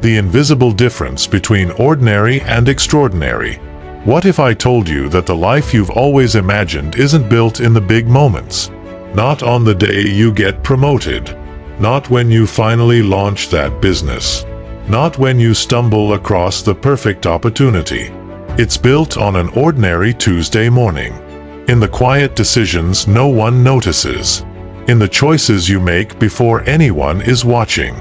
the invisible difference between ordinary and extraordinary. What if I told you that the life you've always imagined isn't built in the big moments? Not on the day you get promoted. Not when you finally launch that business. Not when you stumble across the perfect opportunity. It's built on an ordinary Tuesday morning. In the quiet decisions no one notices. In the choices you make before anyone is watching.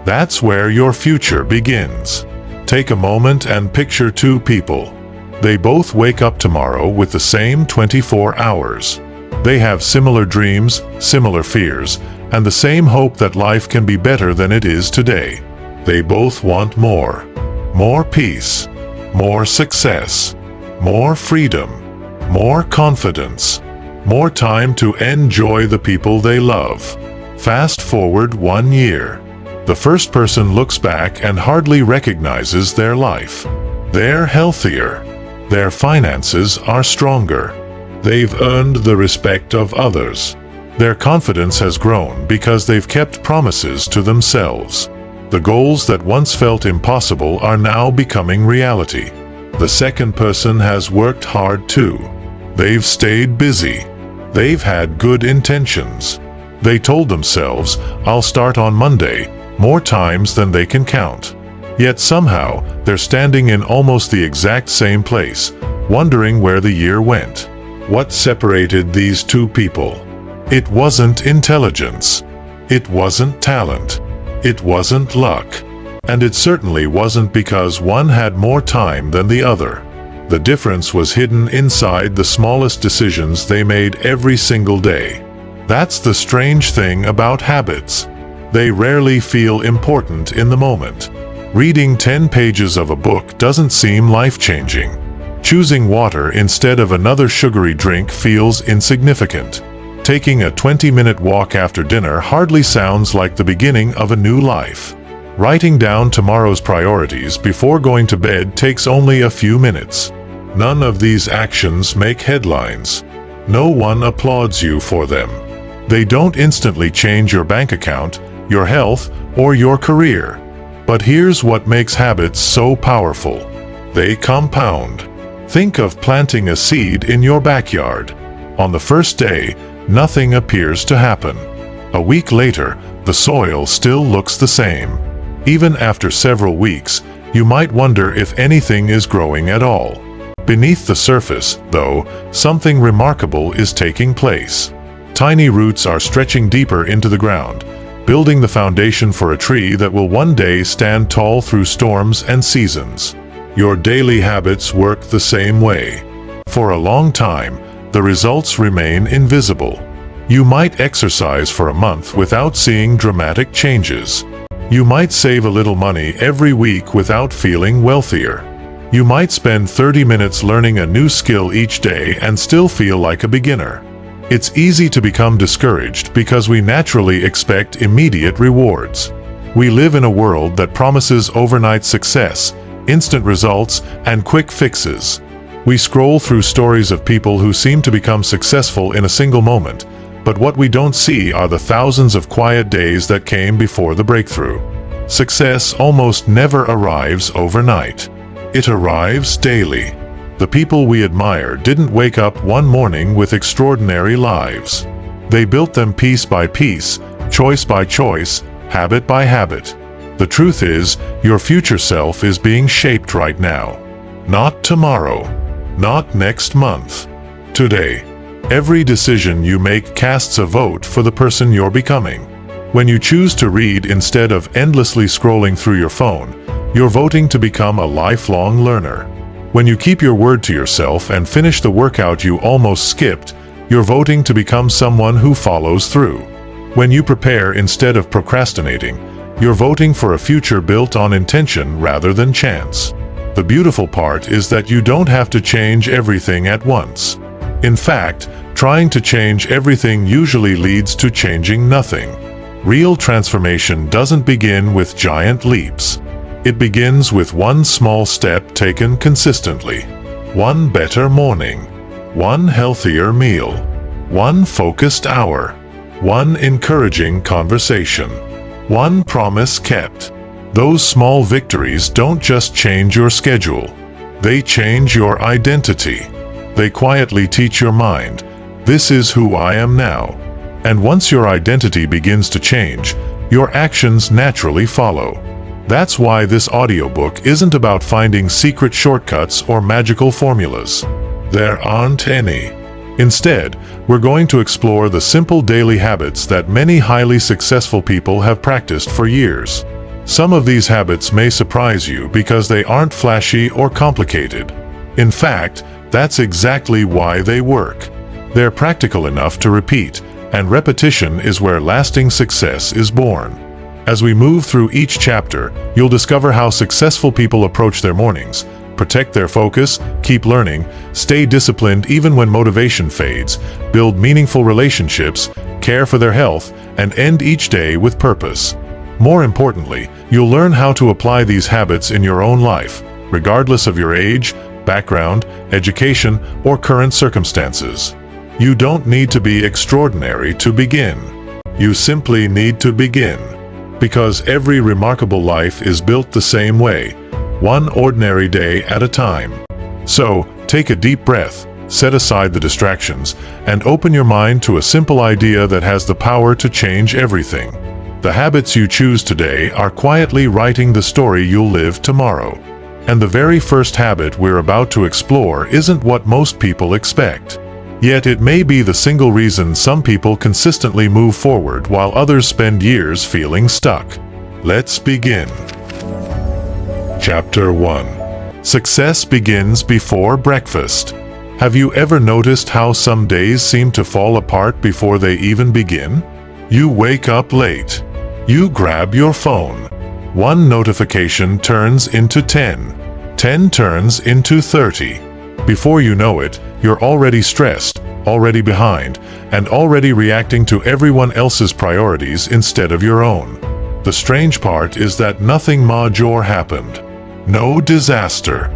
That's where your future begins. Take a moment and picture two people. They both wake up tomorrow with the same 24 hours. They have similar dreams, similar fears, and the same hope that life can be better than it is today. They both want more. More peace. More success. More freedom. More confidence. More time to enjoy the people they love. Fast forward 1 year. The first person looks back and hardly recognizes their life. They're healthier. Their finances are stronger. They've earned the respect of others. Their confidence has grown because they've kept promises to themselves. The goals that once felt impossible are now becoming reality. The second person has worked hard too. They've stayed busy. They've had good intentions. They told themselves, "I'll start on Monday," more times than they can count. Yet somehow, they're standing in almost the exact same place, wondering where the year went. What separated these two people? It wasn't intelligence. It wasn't talent. It wasn't luck. And it certainly wasn't because one had more time than the other. The difference was hidden inside the smallest decisions they made every single day. That's the strange thing about habits. They rarely feel important in the moment. Reading 10 pages of a book doesn't seem life-changing. Choosing water instead of another sugary drink feels insignificant. Taking a 20-minute walk after dinner hardly sounds like the beginning of a new life. Writing down tomorrow's priorities before going to bed takes only a few minutes. None of these actions make headlines. No one applauds you for them. They don't instantly change your bank account, your health, or your career. But here's what makes habits so powerful. They compound. Think of planting a seed in your backyard. On the first day, nothing appears to happen. A week later, the soil still looks the same. Even after several weeks, you might wonder if anything is growing at all. Beneath the surface, though, something remarkable is taking place. Tiny roots are stretching deeper into the ground, building the foundation for a tree that will one day stand tall through storms and seasons. Your daily habits work the same way. For a long time, the results remain invisible. You might exercise for a month without seeing dramatic changes. You might save a little money every week without feeling wealthier. You might spend 30 minutes learning a new skill each day and still feel like a beginner. It's easy to become discouraged because we naturally expect immediate rewards. We live in a world that promises overnight success, instant results, and quick fixes. We scroll through stories of people who seem to become successful in a single moment, but what we don't see are the thousands of quiet days that came before the breakthrough. Success almost never arrives overnight. It arrives daily. The people we admire didn't wake up one morning with extraordinary lives. They built them piece by piece, choice by choice, habit by habit. The truth is, your future self is being shaped right now. Not tomorrow. Not next month. Today. Every decision you make casts a vote for the person you're becoming. When you choose to read instead of endlessly scrolling through your phone, you're voting to become a lifelong learner. When you keep your word to yourself and finish the workout you almost skipped, you're voting to become someone who follows through. When you prepare instead of procrastinating, you're voting for a future built on intention rather than chance. The beautiful part is that you don't have to change everything at once. In fact, trying to change everything usually leads to changing nothing. Real transformation doesn't begin with giant leaps. It begins with one small step taken consistently. One better morning. One healthier meal. One focused hour. One encouraging conversation. One promise kept. Those small victories don't just change your schedule. They change your identity. They quietly teach your mind, this is who I am now. And once your identity begins to change, your actions naturally follow. That's why this audiobook isn't about finding secret shortcuts or magical formulas. There aren't any. Instead, we're going to explore the simple daily habits that many highly successful people have practiced for years. Some of these habits may surprise you because they aren't flashy or complicated. In fact, that's exactly why they work. They're practical enough to repeat, and repetition is where lasting success is born. As we move through each chapter, you'll discover how successful people approach their mornings, protect their focus, keep learning, stay disciplined even when motivation fades, build meaningful relationships, care for their health, and end each day with purpose. More importantly, you'll learn how to apply these habits in your own life, regardless of your age, background, education, or current circumstances. You don't need to be extraordinary to begin. You simply need to begin. Because every remarkable life is built the same way, one ordinary day at a time. So, take a deep breath, set aside the distractions, and open your mind to a simple idea that has the power to change everything. The habits you choose today are quietly writing the story you'll live tomorrow. And the very first habit we're about to explore isn't what most people expect. Yet it may be the single reason some people consistently move forward while others spend years feeling stuck. Let's begin. Chapter 1. Success begins before breakfast. Have you ever noticed how some days seem to fall apart before they even begin? You wake up late. You grab your phone. One notification turns into 10. 10 turns into 30. Before you know it, you're already stressed, already behind, and already reacting to everyone else's priorities instead of your own. The strange part is that nothing major happened. No disaster.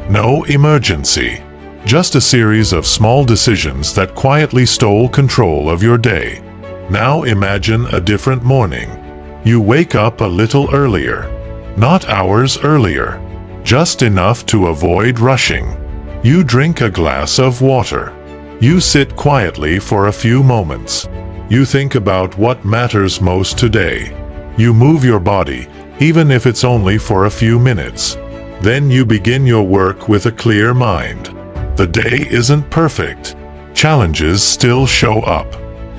No emergency. Just a series of small decisions that quietly stole control of your day. Now imagine a different morning. You wake up a little earlier. Not hours earlier. Just enough to avoid rushing. You drink a glass of water. You sit quietly for a few moments. You think about what matters most today. You move your body, even if it's only for a few minutes. Then you begin your work with a clear mind. The day isn't perfect. Challenges still show up.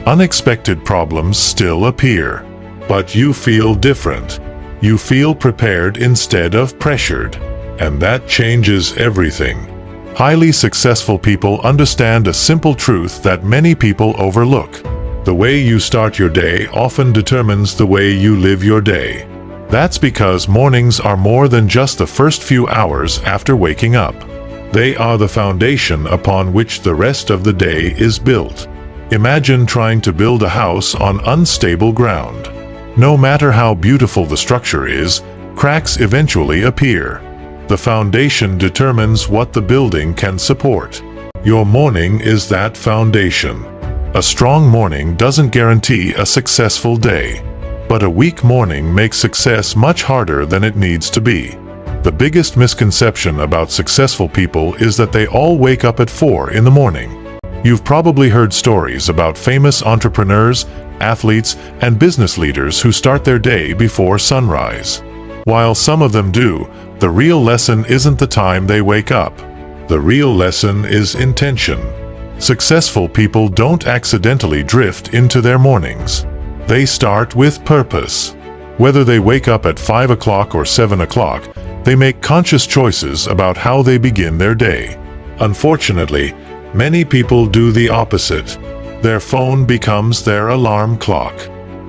Unexpected problems still appear. But you feel different. You feel prepared instead of pressured. And that changes everything. Highly successful people understand a simple truth that many people overlook. The way you start your day often determines the way you live your day. That's because mornings are more than just the first few hours after waking up. They are the foundation upon which the rest of the day is built. Imagine trying to build a house on unstable ground. No matter how beautiful the structure is, cracks eventually appear. The foundation determines what the building can support. Your morning is that foundation. A strong morning doesn't guarantee a successful day. But a weak morning makes success much harder than it needs to be. The biggest misconception about successful people is that they all wake up at 4 in the morning. You've probably heard stories about famous entrepreneurs, athletes, and business leaders who start their day before sunrise. While some of them do, the real lesson isn't the time they wake up. The real lesson is intention. Successful people don't accidentally drift into their mornings. They start with purpose. Whether they wake up at 5 o'clock or 7 o'clock, they make conscious choices about how they begin their day. Unfortunately, many people do the opposite. Their phone becomes their alarm clock.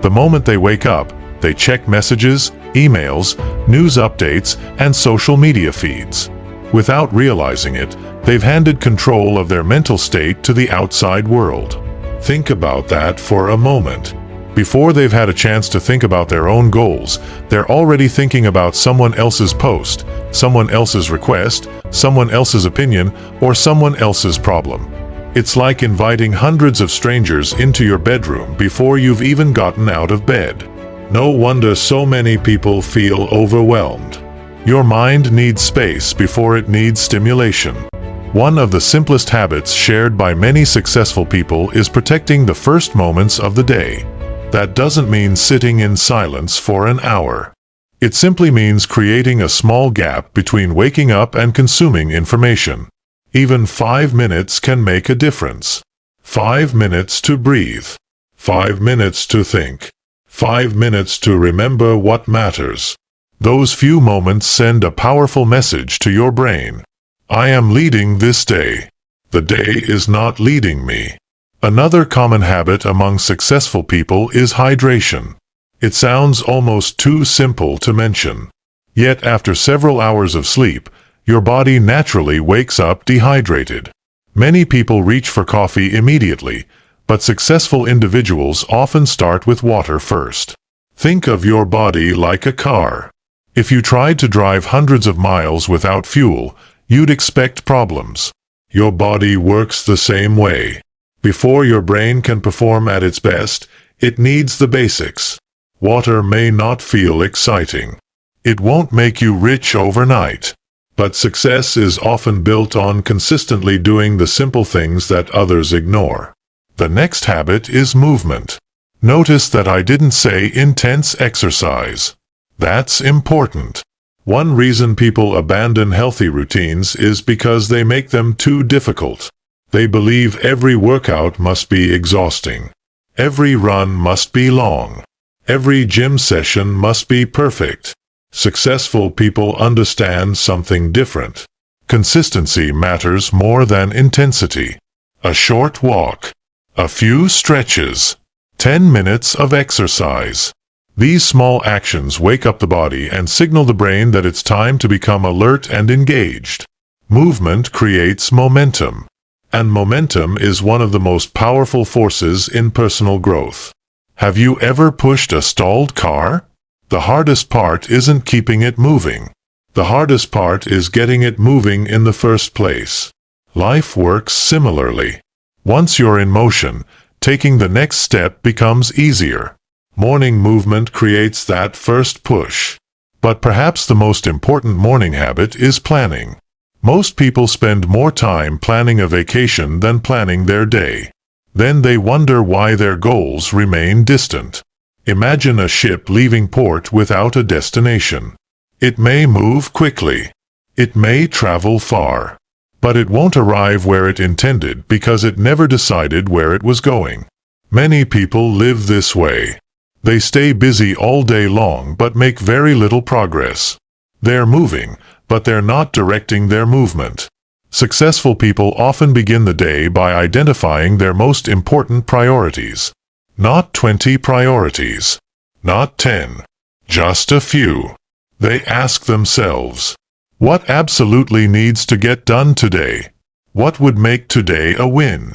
The moment they wake up, they check messages, emails, news updates, and social media feeds. Without realizing it, they've handed control of their mental state to the outside world. Think about that for a moment. Before they've had a chance to think about their own goals, they're already thinking about someone else's post, someone else's request, someone else's opinion, or someone else's problem. It's like inviting hundreds of strangers into your bedroom before you've even gotten out of bed. No wonder so many people feel overwhelmed. Your mind needs space before it needs stimulation. One of the simplest habits shared by many successful people is protecting the first moments of the day. That doesn't mean sitting in silence for an hour. It simply means creating a small gap between waking up and consuming information. Even 5 minutes can make a difference. 5 minutes to breathe. 5 minutes to think. 5 minutes to remember what matters. Those few moments send a powerful message to your brain. I am leading this day. The day is not leading me. Another common habit among successful people is hydration. It sounds almost too simple to mention. Yet after several hours of sleep, your body naturally wakes up dehydrated. Many people reach for coffee immediately, but successful individuals often start with water first. Think of your body like a car. If you tried to drive hundreds of miles without fuel, you'd expect problems. Your body works the same way. Before your brain can perform at its best, it needs the basics. Water may not feel exciting. It won't make you rich overnight. But success is often built on consistently doing the simple things that others ignore. The next habit is movement. Notice that I didn't say intense exercise. That's important. One reason people abandon healthy routines is because they make them too difficult. They believe every workout must be exhausting. Every run must be long. Every gym session must be perfect. Successful people understand something different. Consistency matters more than intensity. A short walk. A few stretches. 10 minutes of exercise. These small actions wake up the body and signal the brain that it's time to become alert and engaged. Movement creates momentum. And momentum is one of the most powerful forces in personal growth. Have you ever pushed a stalled car? The hardest part isn't keeping it moving. The hardest part is getting it moving in the first place. Life works similarly. Once you're in motion, taking the next step becomes easier. Morning movement creates that first push. But perhaps the most important morning habit is planning. Most people spend more time planning a vacation than planning their day. Then they wonder why their goals remain distant. Imagine a ship leaving port without a destination. It may move quickly. It may travel far. But it won't arrive where it intended because it never decided where it was going. Many people live this way. They stay busy all day long but make very little progress. They're moving, but they're not directing their movement. Successful people often begin the day by identifying their most important priorities. Not 20 priorities. Not 10. Just a few. They ask themselves, what absolutely needs to get done today? What would make today a win?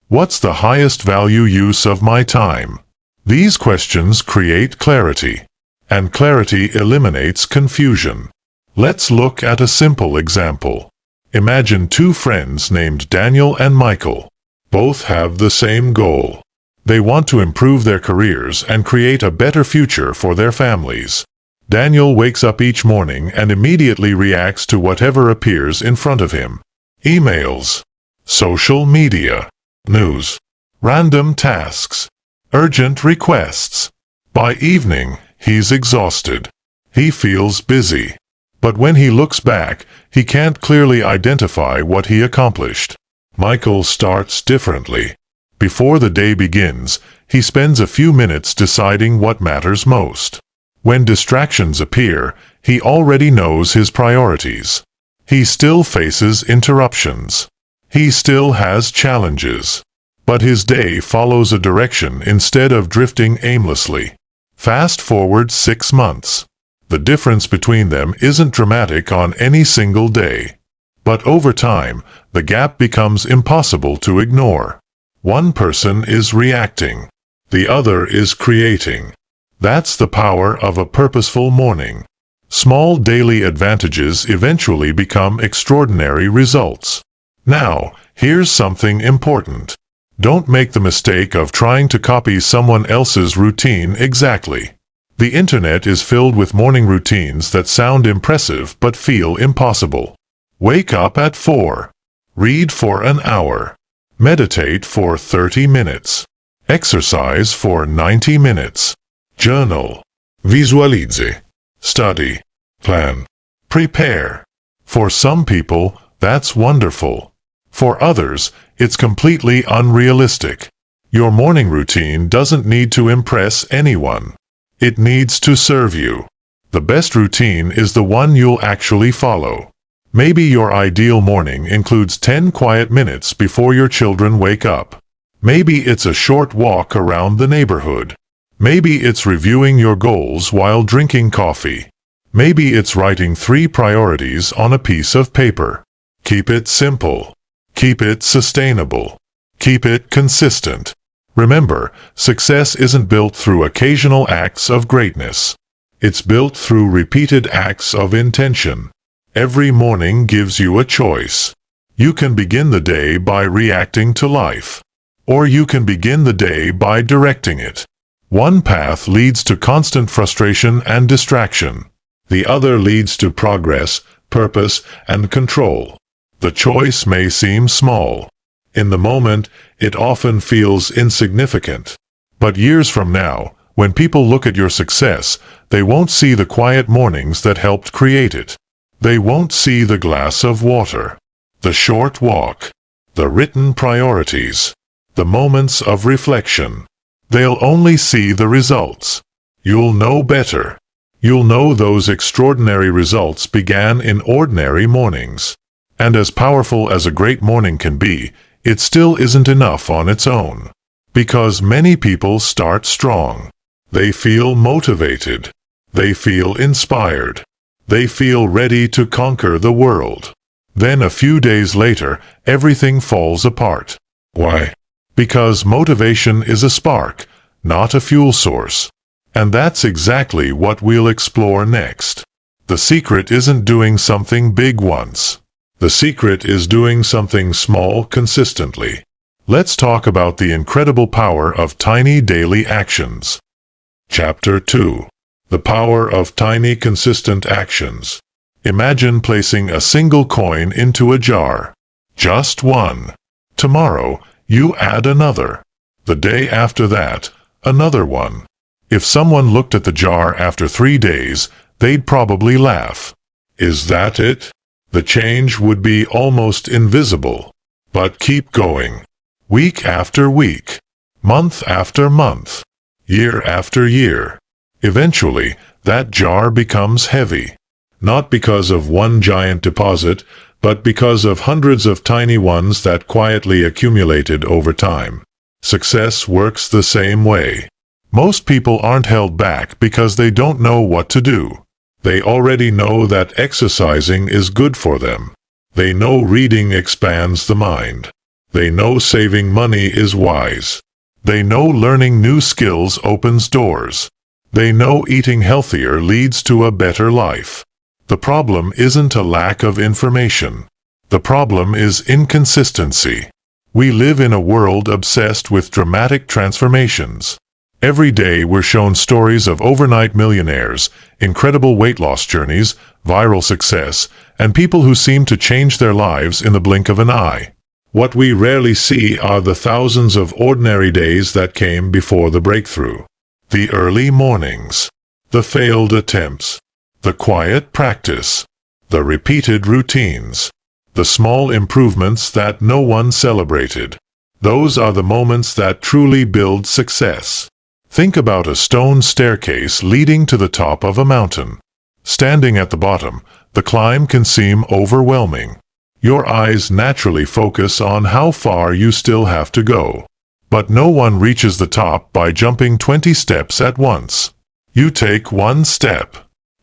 What's the highest value use of my time? These questions create clarity, and clarity eliminates confusion. Let's look at a simple example. Imagine two friends named Daniel and Michael. Both have the same goal. They want to improve their careers and create a better future for their families. Daniel wakes up each morning and immediately reacts to whatever appears in front of him. Emails, social media, news, random tasks, urgent requests. By evening, he's exhausted. He feels busy. But when he looks back, he can't clearly identify what he accomplished. Michael starts differently. Before the day begins, he spends a few minutes deciding what matters most. When distractions appear, he already knows his priorities. He still faces interruptions. He still has challenges. But his day follows a direction instead of drifting aimlessly. Fast forward 6 months. The difference between them isn't dramatic on any single day. But over time, the gap becomes impossible to ignore. One person is reacting. The other is creating. That's the power of a purposeful morning. Small daily advantages eventually become extraordinary results. Now, here's something important. Don't make the mistake of trying to copy someone else's routine exactly. The internet is filled with morning routines that sound impressive but feel impossible. Wake up at 4. Read for an hour. Meditate for 30 minutes. Exercise for 90 minutes. Journal. Visualize. Study. Plan. Prepare. For some people, that's wonderful. For others, it's completely unrealistic. Your morning routine doesn't need to impress anyone. It needs to serve you. The best routine is the one you'll actually follow. Maybe your ideal morning includes 10 quiet minutes before your children wake up. Maybe it's a short walk around the neighborhood. Maybe it's reviewing your goals while drinking coffee. Maybe it's writing 3 priorities on a piece of paper. Keep it simple. Keep it sustainable. Keep it consistent. Remember, success isn't built through occasional acts of greatness. It's built through repeated acts of intention. Every morning gives you a choice. You can begin the day by reacting to life. Or you can begin the day by directing it. One path leads to constant frustration and distraction. The other leads to progress, purpose, and control. The choice may seem small. In the moment, it often feels insignificant. But years from now, when people look at your success, they won't see the quiet mornings that helped create it. They won't see the glass of water, the short walk, the written priorities, the moments of reflection. They'll only see the results. You'll know better. You'll know those extraordinary results began in ordinary mornings. And as powerful as a great morning can be, it still isn't enough on its own. Because many people start strong. They feel motivated. They feel inspired. They feel ready to conquer the world. Then a few days later, everything falls apart. Why? Because motivation is a spark, not a fuel source. And that's exactly what we'll explore next. The secret isn't doing something big once. The secret is doing something small consistently. Let's talk about the incredible power of tiny daily actions. Chapter 2. The power of tiny consistent actions. Imagine placing a single coin into a jar. Just one. Tomorrow, you add another. The day after that, another one. If someone looked at the jar after 3 days, they'd probably laugh. Is that it? The change would be almost invisible. But keep going. Week after week. Month after month. Year after year. Eventually, that jar becomes heavy. Not because of one giant deposit, but because of hundreds of tiny ones that quietly accumulated over time. Success works the same way. Most people aren't held back because they don't know what to do. They already know that exercising is good for them. They know reading expands the mind. They know saving money is wise. They know learning new skills opens doors. They know eating healthier leads to a better life. The problem isn't a lack of information. The problem is inconsistency. We live in a world obsessed with dramatic transformations. Every day we're shown stories of overnight millionaires, incredible weight loss journeys, viral success, and people who seem to change their lives in the blink of an eye. What we rarely see are the thousands of ordinary days that came before the breakthrough. The early mornings. The failed attempts. The quiet practice. The repeated routines. The small improvements that no one celebrated. Those are the moments that truly build success. Think about a stone staircase leading to the top of a mountain. Standing at the bottom, the climb can seem overwhelming. Your eyes naturally focus on how far you still have to go. But no one reaches the top by jumping 20 steps at once. You take one step,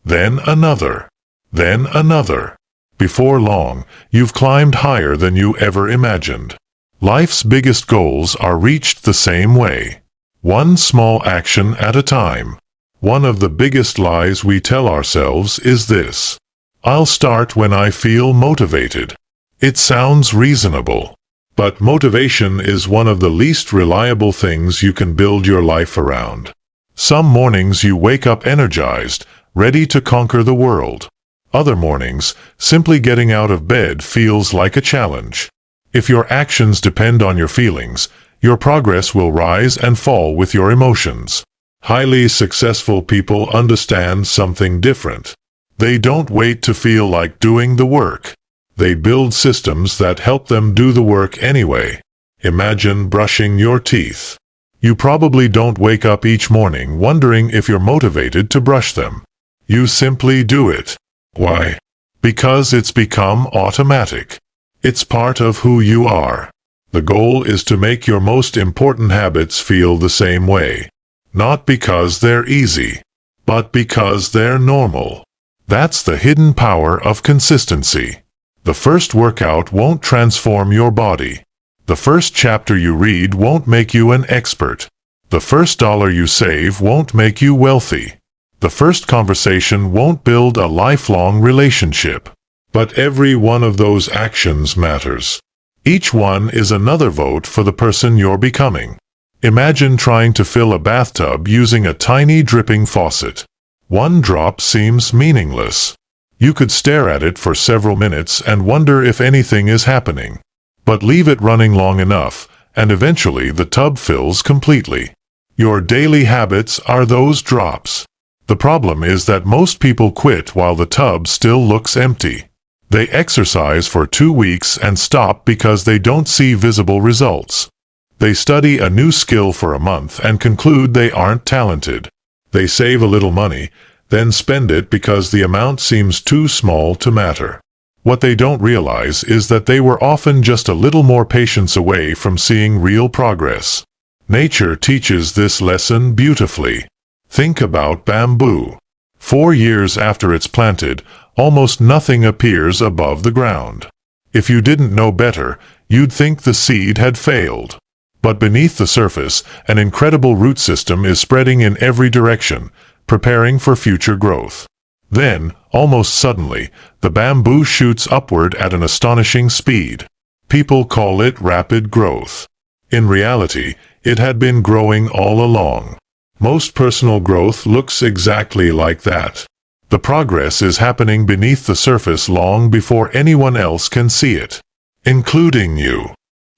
then another, then another. Before long, you've climbed higher than you ever imagined. Life's biggest goals are reached the same way. One small action at a time. One of the biggest lies we tell ourselves is this: I'll start when I feel motivated. It sounds reasonable. But motivation is one of the least reliable things you can build your life around. Some mornings you wake up energized, ready to conquer the world. Other mornings, simply getting out of bed feels like a challenge. If your actions depend on your feelings, your progress will rise and fall with your emotions. Highly successful people understand something different. They don't wait to feel like doing the work. They build systems that help them do the work anyway. Imagine brushing your teeth. You probably don't wake up each morning wondering if you're motivated to brush them. You simply do it. Why? Because it's become automatic. It's part of who you are. The goal is to make your most important habits feel the same way. Not because they're easy, but because they're normal. That's the hidden power of consistency. The first workout won't transform your body. The first chapter you read won't make you an expert. The first dollar you save won't make you wealthy. The first conversation won't build a lifelong relationship. But every one of those actions matters. Each one is another vote for the person you're becoming. Imagine trying to fill a bathtub using a tiny dripping faucet. One drop seems meaningless. You could stare at it for several minutes and wonder if anything is happening. But leave it running long enough, and eventually the tub fills completely. Your daily habits are those drops. The problem is that most people quit while the tub still looks empty. They exercise for 2 weeks and stop because they don't see visible results. They study a new skill for a month and conclude they aren't talented. They save a little money, then spend it because the amount seems too small to matter. What they don't realize is that they were often just a little more patience away from seeing real progress. Nature teaches this lesson beautifully. Think about bamboo. 4 years after it's planted, almost nothing appears above the ground. If you didn't know better, you'd think the seed had failed. But beneath the surface, an incredible root system is spreading in every direction, preparing for future growth. Then, almost suddenly, the bamboo shoots upward at an astonishing speed. People call it rapid growth. In reality, it had been growing all along. Most personal growth looks exactly like that. The progress is happening beneath the surface long before anyone else can see it, including you.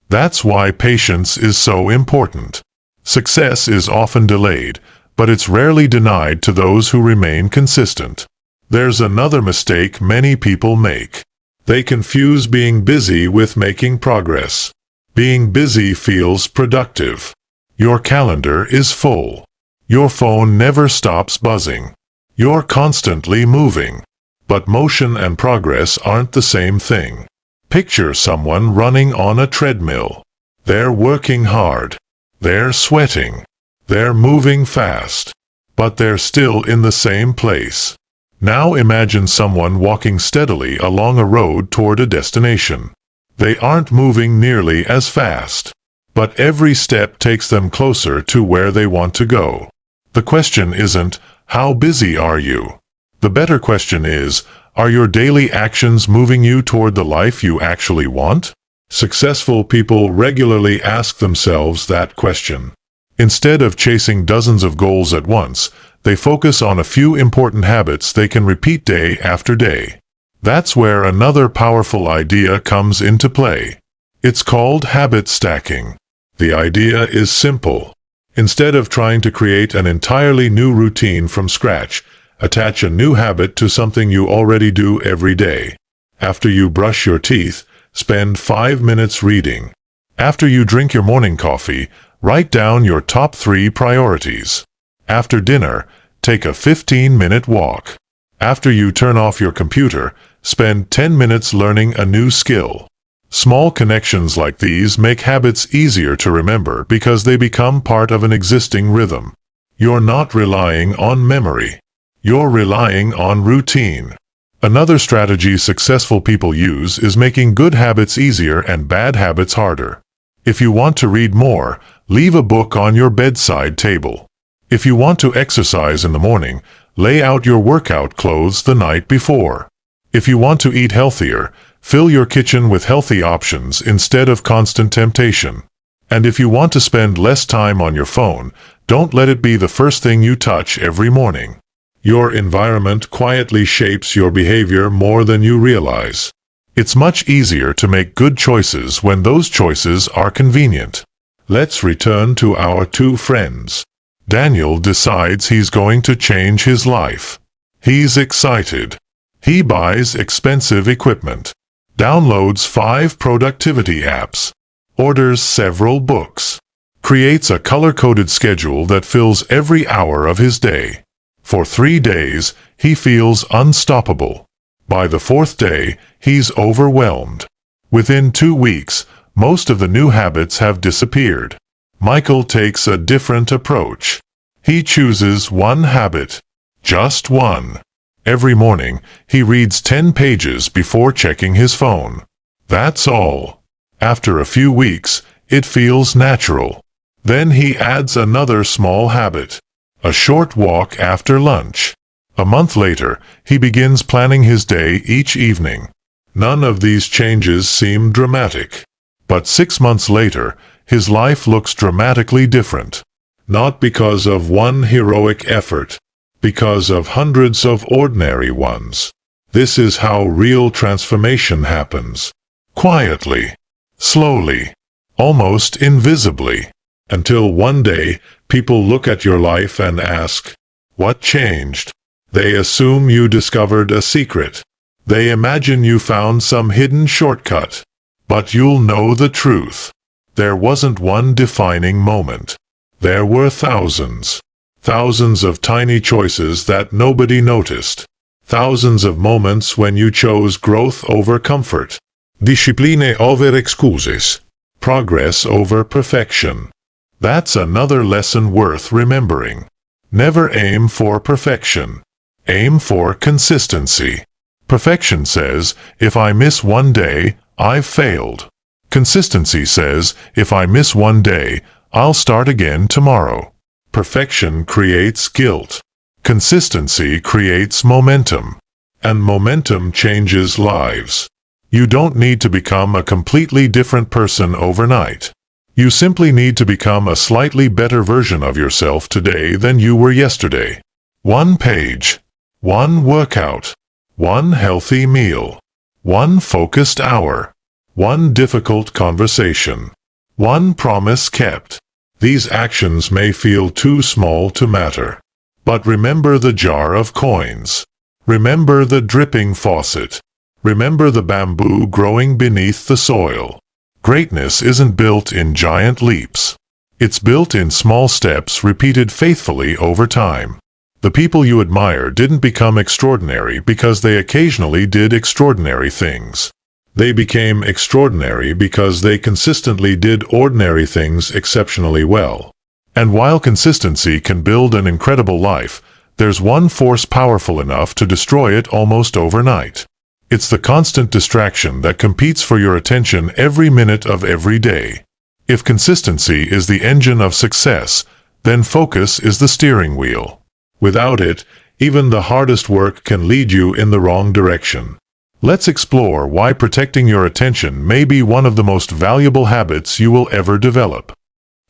That's why patience is so important. Success is often delayed, but it's rarely denied to those who remain consistent. There's another mistake many people make. They confuse being busy with making progress. Being busy feels productive. Your calendar is full. Your phone never stops buzzing. You're constantly moving. But motion and progress aren't the same thing. Picture someone running on a treadmill. They're working hard. They're sweating. They're moving fast. But they're still in the same place. Now imagine someone walking steadily along a road toward a destination. They aren't moving nearly as fast. But every step takes them closer to where they want to go. The question isn't, how busy are you? The better question is, are your daily actions moving you toward the life you actually want? Successful people regularly ask themselves that question. Instead of chasing dozens of goals at once, they focus on a few important habits they can repeat day after day. That's where another powerful idea comes into play. It's called habit stacking. The idea is simple. Instead of trying to create an entirely new routine from scratch, attach a new habit to something you already do every day. After you brush your teeth, spend 5 minutes reading. After you drink your morning coffee, write down your top 3 priorities. After dinner, take a 15-minute walk. After you turn off your computer, spend 10 minutes learning a new skill. Small connections like these make habits easier to remember because they become part of an existing rhythm. You're not relying on memory. You're relying on routine. Another strategy successful people use is making good habits easier and bad habits harder. If you want to read more, leave a book on your bedside table. If you want to exercise in the morning, lay out your workout clothes the night before. If you want to eat healthier, fill your kitchen with healthy options instead of constant temptation. And if you want to spend less time on your phone, Don't let it be the first thing you touch every morning. Your environment quietly shapes your behavior more than you realize. It's much easier to make good choices when those choices are convenient. Let's return to our two friends. Daniel decides he's going to change his life. He's excited. He buys expensive equipment, downloads 5 productivity apps, orders several books, creates a color-coded schedule that fills every hour of his day. For 3 days, he feels unstoppable. By the 4th day, he's overwhelmed. Within 2 weeks, most of the new habits have disappeared. Michael takes a different approach. He chooses one habit, just one. Every morning, he reads 10 pages before checking his phone. That's all. After a few weeks, it feels natural. Then he adds another small habit, a short walk after lunch. A month later, he begins planning his day each evening. None of these changes seem dramatic. But 6 months later, his life looks dramatically different. Not because of one heroic effort, because of hundreds of ordinary ones. This is how real transformation happens. Quietly, slowly, almost invisibly. Until one day, people look at your life and ask, "What changed?" They assume you discovered a secret. They imagine you found some hidden shortcut. But you'll know the truth. There wasn't one defining moment. There were thousands. Thousands of tiny choices that nobody noticed. Thousands of moments when you chose growth over comfort. Discipline over excuses. Progress over perfection. That's another lesson worth remembering. Never aim for perfection. Aim for consistency. Perfection says, if I miss one day, I've failed. Consistency says, if I miss one day, I'll start again tomorrow. Perfection creates guilt. Consistency creates momentum. And momentum changes lives. You don't need to become a completely different person overnight. You simply need to become a slightly better version of yourself today than you were yesterday. One page. One workout. One healthy meal. One focused hour. One difficult conversation. One promise kept. These actions may feel too small to matter. But remember the jar of coins. Remember the dripping faucet. Remember the bamboo growing beneath the soil. Greatness isn't built in giant leaps. It's built in small steps repeated faithfully over time. The people you admire didn't become extraordinary because they occasionally did extraordinary things. They became extraordinary because they consistently did ordinary things exceptionally well. And while consistency can build an incredible life, there's one force powerful enough to destroy it almost overnight. It's the constant distraction that competes for your attention every minute of every day. If consistency is the engine of success, then focus is the steering wheel. Without it, even the hardest work can lead you in the wrong direction. Let's explore why protecting your attention may be one of the most valuable habits you will ever develop.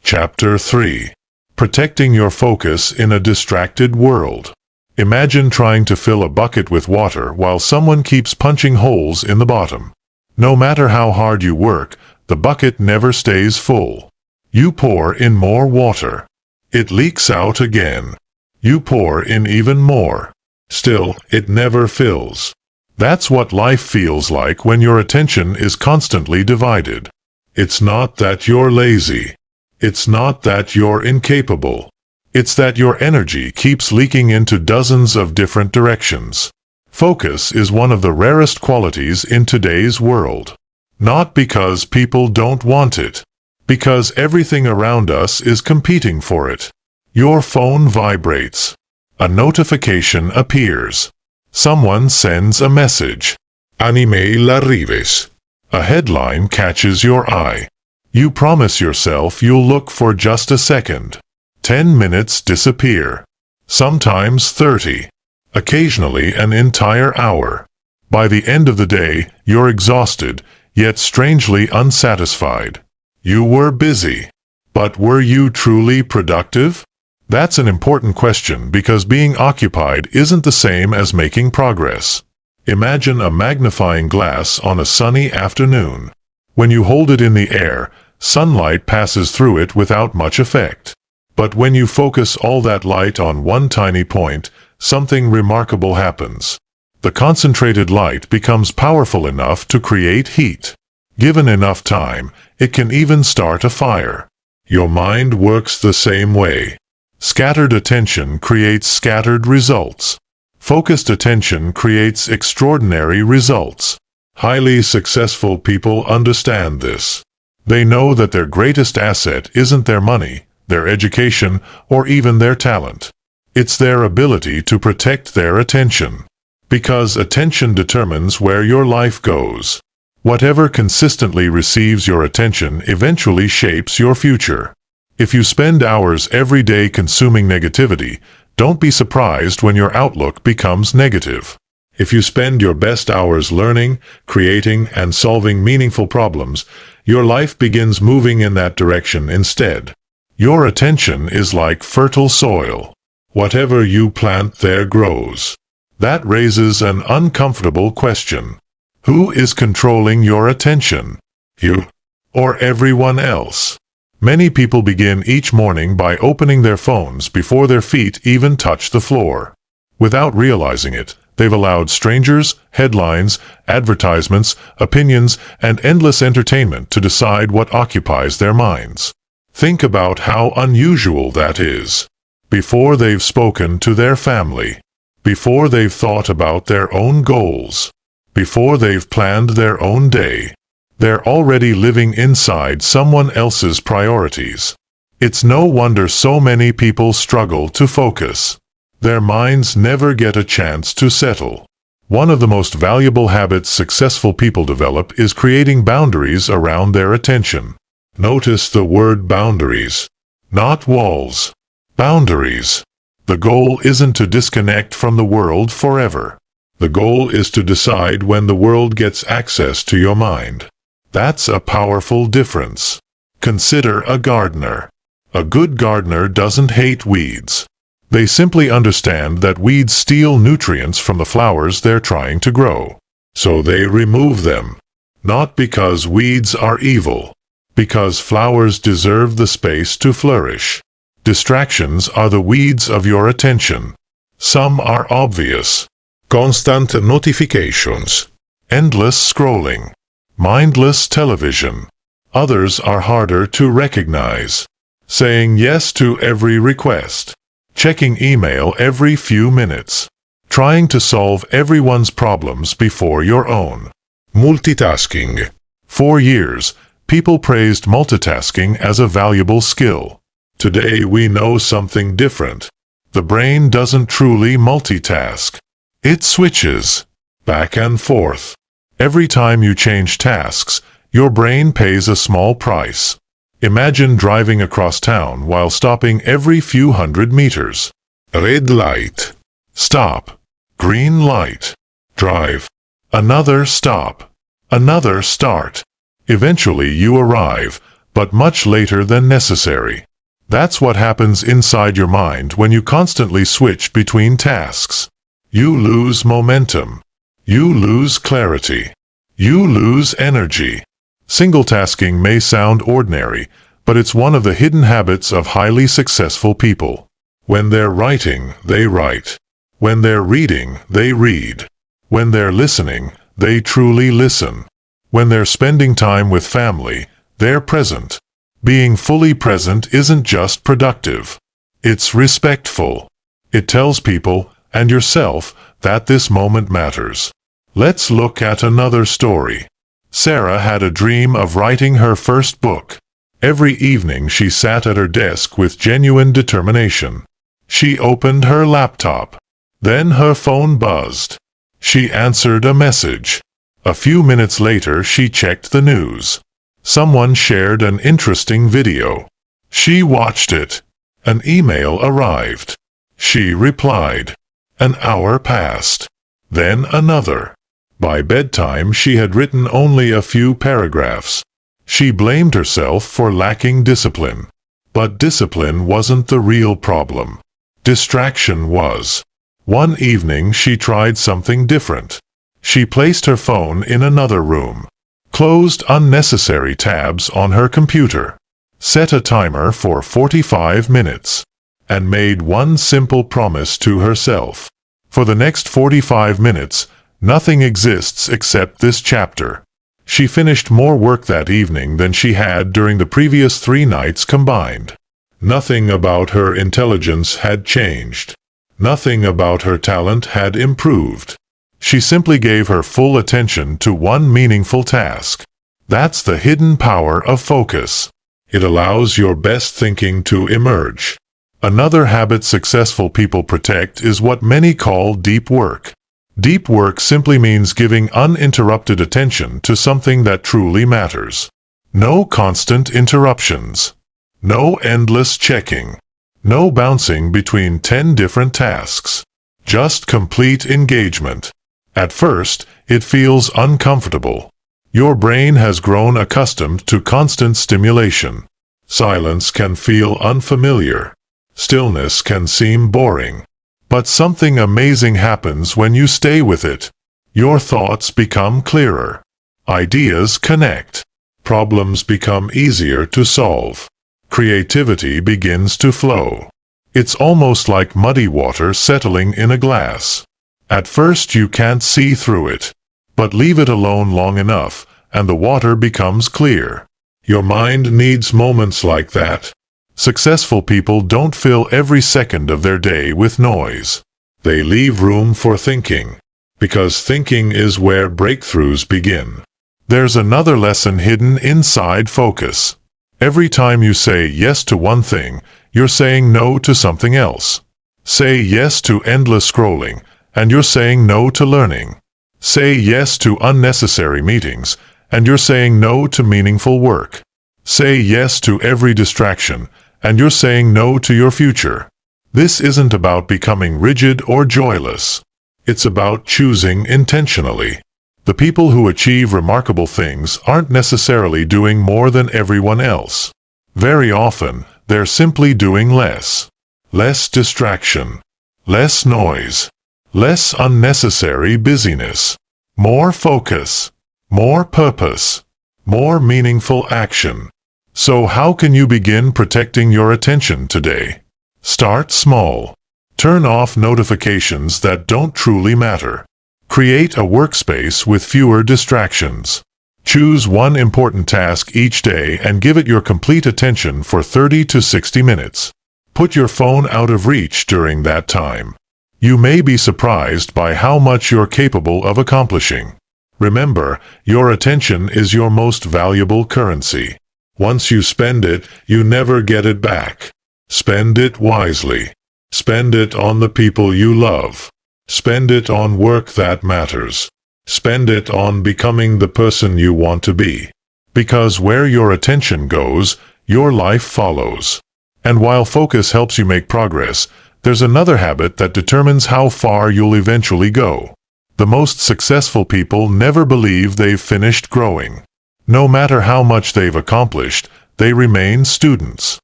Chapter 3. Protecting your focus in a distracted world. Imagine trying to fill a bucket with water while someone keeps punching holes in the bottom. No matter how hard you work, the bucket never stays full. You pour in more water. It leaks out again. You pour in even more. Still, it never fills. That's what life feels like when your attention is constantly divided. It's not that you're lazy. It's not that you're incapable. It's that your energy keeps leaking into dozens of different directions. Focus is one of the rarest qualities in today's world. Not because people don't want it. Because everything around us is competing for it. Your phone vibrates. A notification appears. Someone sends a message. An email arrives. A headline catches your eye. You promise yourself you'll look for just a second. 10 minutes disappear. Sometimes 30. Occasionally an entire hour. By the end of the day, you're exhausted, yet strangely unsatisfied. You were busy. But were you truly productive? That's an important question because being occupied isn't the same as making progress. Imagine a magnifying glass on a sunny afternoon. When you hold it in the air, sunlight passes through it without much effect. But when you focus all that light on one tiny point, something remarkable happens. The concentrated light becomes powerful enough to create heat. Given enough time, it can even start a fire. Your mind works the same way. Scattered attention creates scattered results. Focused attention creates extraordinary results. Highly successful people understand this. They know that their greatest asset isn't their money, their education, or even their talent. It's their ability to protect their attention. Because attention determines where your life goes. Whatever consistently receives your attention eventually shapes your future. If you spend hours every day consuming negativity, don't be surprised when your outlook becomes negative. If you spend your best hours learning, creating, and solving meaningful problems, your life begins moving in that direction instead. Your attention is like fertile soil. Whatever you plant there grows. That raises an uncomfortable question. Who is controlling your attention? You or everyone else? Many people begin each morning by opening their phones before their feet even touch the floor. Without realizing it, they've allowed strangers, headlines, advertisements, opinions, and endless entertainment to decide what occupies their minds. Think about how unusual that is. Before they've spoken to their family. Before they've thought about their own goals. Before they've planned their own day. They're already living inside someone else's priorities. It's no wonder so many people struggle to focus. Their minds never get a chance to settle. One of the most valuable habits successful people develop is creating boundaries around their attention. Notice the word boundaries. Not walls. Boundaries. The goal isn't to disconnect from the world forever. The goal is to decide when the world gets access to your mind. That's a powerful difference. Consider a gardener. A good gardener doesn't hate weeds. They simply understand that weeds steal nutrients from the flowers they're trying to grow. So they remove them. Not because weeds are evil. Because flowers deserve the space to flourish. Distractions are the weeds of your attention. Some are obvious. Constant notifications. Endless scrolling. Mindless television. Others are harder to recognize. Saying yes to every request. Checking email every few minutes. Trying to solve everyone's problems before your own. Multitasking. For years, people praised multitasking as a valuable skill. Today we know something different. The brain doesn't truly multitask. It switches back and forth. Every time you change tasks, your brain pays a small price. Imagine driving across town while stopping every few hundred meters. Red light. Stop. Green light. Drive. Another stop. Another start. Eventually you arrive, but much later than necessary. That's what happens inside your mind when you constantly switch between tasks. You lose momentum. You lose clarity. You lose energy. Single-tasking may sound ordinary, but it's one of the hidden habits of highly successful people. When they're writing, they write. When they're reading, they read. When they're listening, they truly listen. When they're spending time with family, they're present. Being fully present isn't just productive. It's respectful. It tells people, and yourself, that this moment matters. Let's look at another story. Sarah had a dream of writing her first book. Every evening she sat at her desk with genuine determination. She opened her laptop. Then her phone buzzed. She answered a message. A few minutes later she checked the news. Someone shared an interesting video. She watched it. An email arrived. She replied. An hour passed. Then another. By bedtime she had written only a few paragraphs. She blamed herself for lacking discipline. But discipline wasn't the real problem. Distraction was. One evening she tried something different. She placed her phone in another room, closed unnecessary tabs on her computer, set a timer for 45 minutes, and made one simple promise to herself. For the next 45 minutes, nothing exists except this chapter. She finished more work that evening than she had during the previous 3 nights combined. Nothing about her intelligence had changed. Nothing about her talent had improved. She simply gave her full attention to one meaningful task. That's the hidden power of focus. It allows your best thinking to emerge. Another habit successful people protect is what many call deep work. Deep work simply means giving uninterrupted attention to something that truly matters. No constant interruptions. No endless checking. No bouncing between 10 different tasks. Just complete engagement. At first, it feels uncomfortable. Your brain has grown accustomed to constant stimulation. Silence can feel unfamiliar. Stillness can seem boring. But something amazing happens when you stay with it. Your thoughts become clearer. Ideas connect. Problems become easier to solve. Creativity begins to flow. It's almost like muddy water settling in a glass. At first you can't see through it. But leave it alone long enough, and the water becomes clear. Your mind needs moments like that. Successful people don't fill every second of their day with noise. They leave room for thinking, because thinking is where breakthroughs begin. There's another lesson hidden inside focus. Every time you say yes to one thing, you're saying no to something else. Say yes to endless scrolling, and you're saying no to learning. Say yes to unnecessary meetings, and you're saying no to meaningful work. Say yes to every distraction, and you're saying no to your future. This isn't about becoming rigid or joyless. It's about choosing intentionally. The people who achieve remarkable things aren't necessarily doing more than everyone else. Very often, they're simply doing less. Less distraction. Less noise. Less unnecessary busyness. More focus. More purpose. More meaningful action. So how can you begin protecting your attention today? Start small. Turn off notifications that don't truly matter. Create a workspace with fewer distractions. Choose one important task each day and give it your complete attention for 30 to 60 minutes. Put your phone out of reach during that time. You may be surprised by how much you're capable of accomplishing. Remember, your attention is your most valuable currency. Once you spend it, you never get it back. Spend it wisely. Spend it on the people you love. Spend it on work that matters. Spend it on becoming the person you want to be. Because where your attention goes, your life follows. And while focus helps you make progress, there's another habit that determines how far you'll eventually go. The most successful people never believe they've finished growing. No matter how much they've accomplished, they remain students.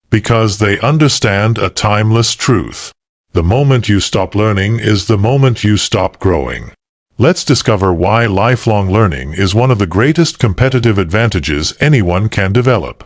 Because they understand a timeless truth. The moment you stop learning is the moment you stop growing. Let's discover why lifelong learning is one of the greatest competitive advantages anyone can develop.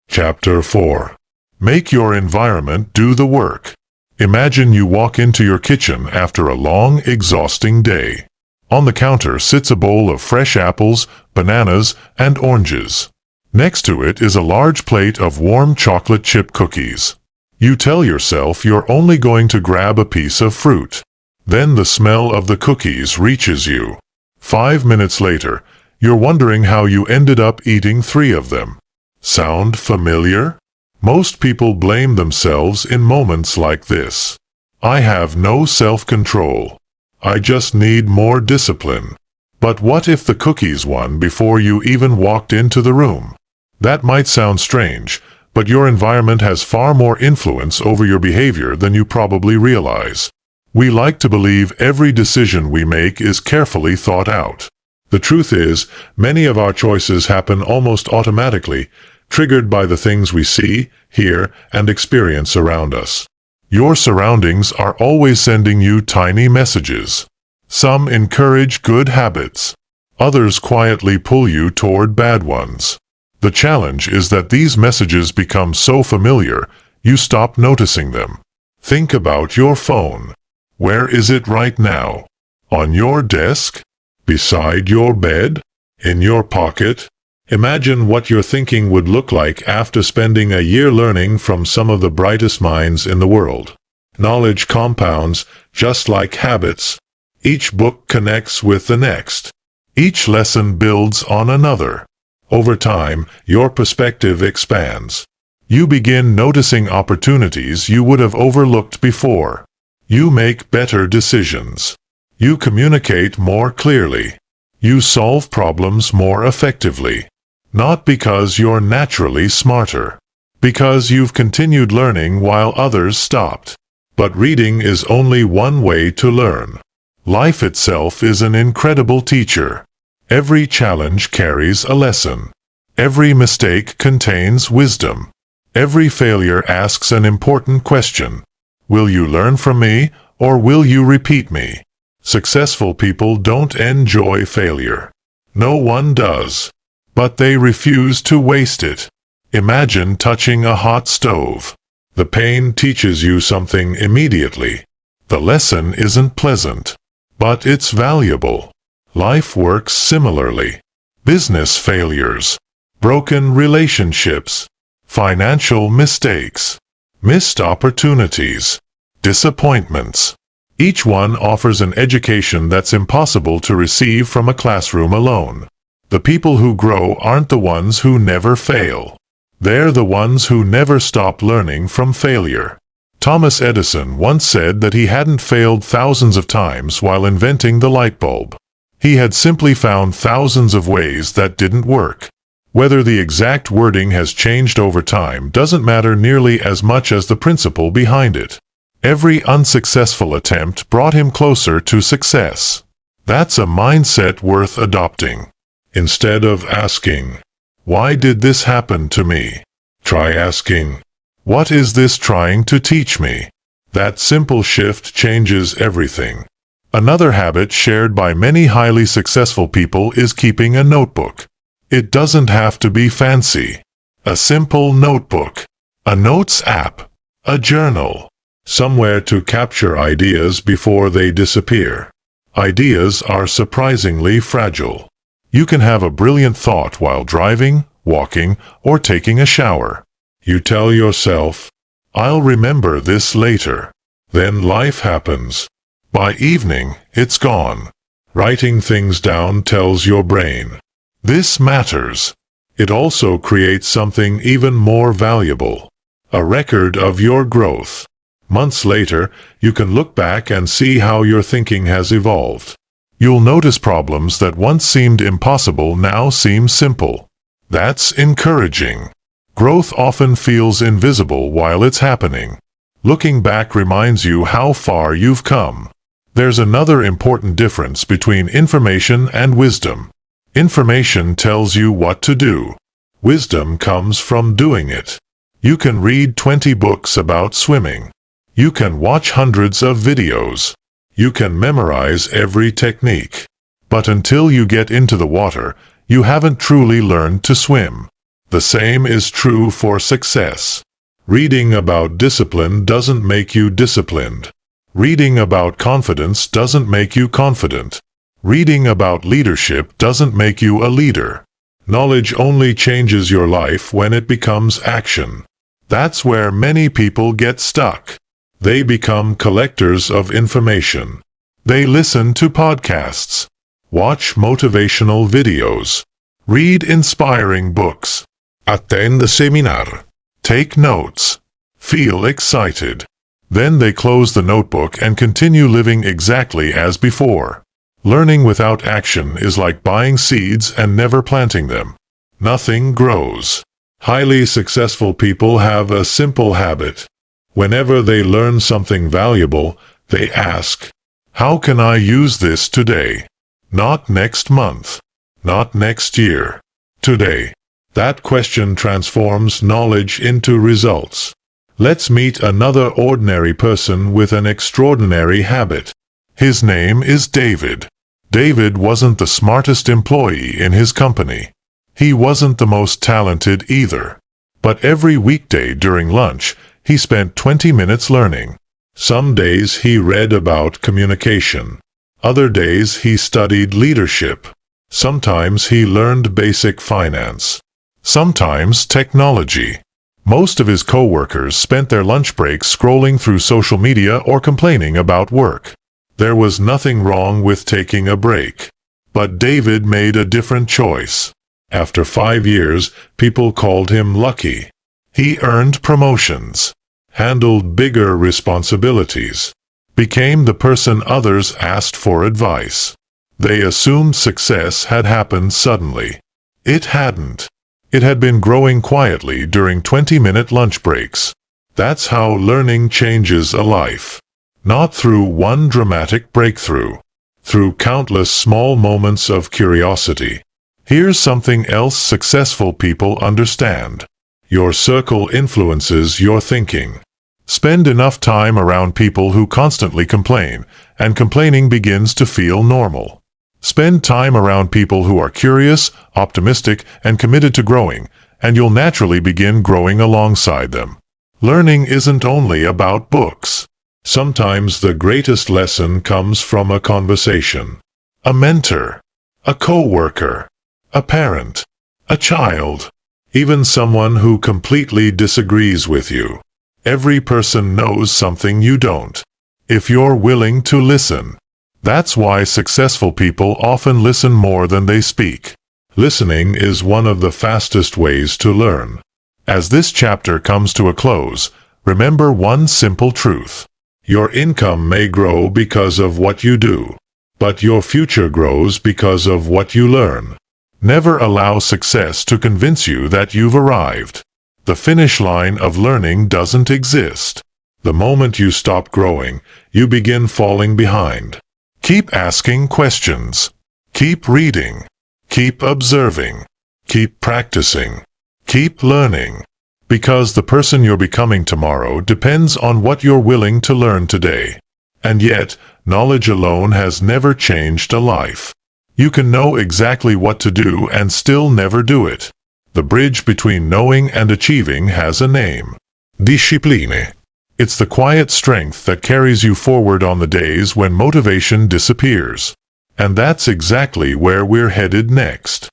Chapter 4. Make your environment do the work. Imagine you walk into your kitchen after a long, exhausting day. On the counter sits a bowl of fresh apples, bananas, and oranges. Next to it is a large plate of warm chocolate chip cookies. You tell yourself you're only going to grab a piece of fruit. Then the smell of the cookies reaches you. 5 minutes later, you're wondering how you ended up eating 3 of them. Sound familiar? Most people blame themselves in moments like this. I have no self-control. I just need more discipline. But what if the cookies won before you even walked into the room? That might sound strange, but your environment has far more influence over your behavior than you probably realize. We like to believe every decision we make is carefully thought out. The truth is, many of our choices happen almost automatically, triggered by the things we see, hear, and experience around us. Your surroundings are always sending you tiny messages. Some encourage good habits. Others quietly pull you toward bad ones. The challenge is that these messages become so familiar, you stop noticing them. Think about your phone. Where is it right now? On your desk? Beside your bed? In your pocket? Imagine what your thinking would look like after spending a year learning from some of the brightest minds in the world. Knowledge compounds, just like habits. Each book connects with the next. Each lesson builds on another. Over time, your perspective expands. You begin noticing opportunities you would have overlooked before. You make better decisions. You communicate more clearly. You solve problems more effectively. Not because you're naturally smarter. Because you've continued learning while others stopped. But reading is only one way to learn. Life itself is an incredible teacher. Every challenge carries a lesson. Every mistake contains wisdom. Every failure asks an important question. Will you learn from me, or will you repeat me? Successful people don't enjoy failure. No one does. But they refuse to waste it. Imagine touching a hot stove. The pain teaches you something immediately. The lesson isn't pleasant, but it's valuable. Life works similarly. Business failures, broken relationships, financial mistakes, missed opportunities, disappointments. Each one offers an education that's impossible to receive from a classroom alone. The people who grow aren't the ones who never fail. They're the ones who never stop learning from failure. Thomas Edison once said that he hadn't failed thousands of times while inventing the light bulb. He had simply found thousands of ways that didn't work. Whether the exact wording has changed over time doesn't matter nearly as much as the principle behind it. Every unsuccessful attempt brought him closer to success. That's a mindset worth adopting. Instead of asking, "Why did this happen to me?" try asking, "What is this trying to teach me?" That simple shift changes everything. Another habit shared by many highly successful people is keeping a notebook. It doesn't have to be fancy. A simple notebook, a notes app, a journal, somewhere to capture ideas before they disappear. Ideas are surprisingly fragile. You can have a brilliant thought while driving, walking, or taking a shower. You tell yourself, "I'll remember this later." Then life happens. By evening, it's gone. Writing things down tells your brain, "This matters." It also creates something even more valuable, a record of your growth. Months later, you can look back and see how your thinking has evolved. You'll notice problems that once seemed impossible now seem simple. That's encouraging. Growth often feels invisible while it's happening. Looking back reminds you how far you've come. There's another important difference between information and wisdom. Information tells you what to do. Wisdom comes from doing it. You can read 20 books about swimming. You can watch hundreds of videos. You can memorize every technique. But until you get into the water, you haven't truly learned to swim. The same is true for success. Reading about discipline doesn't make you disciplined. Reading about confidence doesn't make you confident. Reading about leadership doesn't make you a leader. Knowledge only changes your life when it becomes action. That's where many people get stuck. They become collectors of information. They listen to podcasts, watch motivational videos, read inspiring books, attend a seminar, take notes, feel excited. Then they close the notebook and continue living exactly as before. Learning without action is like buying seeds and never planting them. Nothing grows. Highly successful people have a simple habit. Whenever they learn something valuable, they ask, "How can I use this today?" Not next month. Not next year. Today. That question transforms knowledge into results. Let's meet another ordinary person with an extraordinary habit. His name is David. David wasn't the smartest employee in his company. He wasn't the most talented either. But every weekday during lunch, he spent 20 minutes learning. Some days he read about communication. Other days he studied leadership. Sometimes he learned basic finance. Sometimes technology. Most of his co-workers spent their lunch breaks scrolling through social media or complaining about work. There was nothing wrong with taking a break. But David made a different choice. After 5 years, people called him lucky. He earned promotions, handled bigger responsibilities, became the person others asked for advice. They assumed success had happened suddenly. It hadn't. It had been growing quietly during 20-minute lunch breaks. That's how learning changes a life. Not through one dramatic breakthrough. Through countless small moments of curiosity. Here's something else successful people understand. Your circle influences your thinking. Spend enough time around people who constantly complain, and complaining begins to feel normal. Spend time around people who are curious, optimistic, and committed to growing, and you'll naturally begin growing alongside them. Learning isn't only about books. Sometimes the greatest lesson comes from a conversation. A mentor. A co-worker. A parent. A child. Even someone who completely disagrees with you. Every person knows something you don't. If you're willing to listen. That's why successful people often listen more than they speak. Listening is one of the fastest ways to learn. As this chapter comes to a close, remember one simple truth. Your income may grow because of what you do, but your future grows because of what you learn. Never allow success to convince you that you've arrived. The finish line of learning doesn't exist. The moment you stop growing, you begin falling behind. Keep asking questions. Keep reading. Keep observing. Keep practicing. Keep learning. Because the person you're becoming tomorrow depends on what you're willing to learn today. And yet, knowledge alone has never changed a life. You can know exactly what to do and still never do it. The bridge between knowing and achieving has a name. Discipline. It's the quiet strength that carries you forward on the days when motivation disappears. And that's exactly where we're headed next.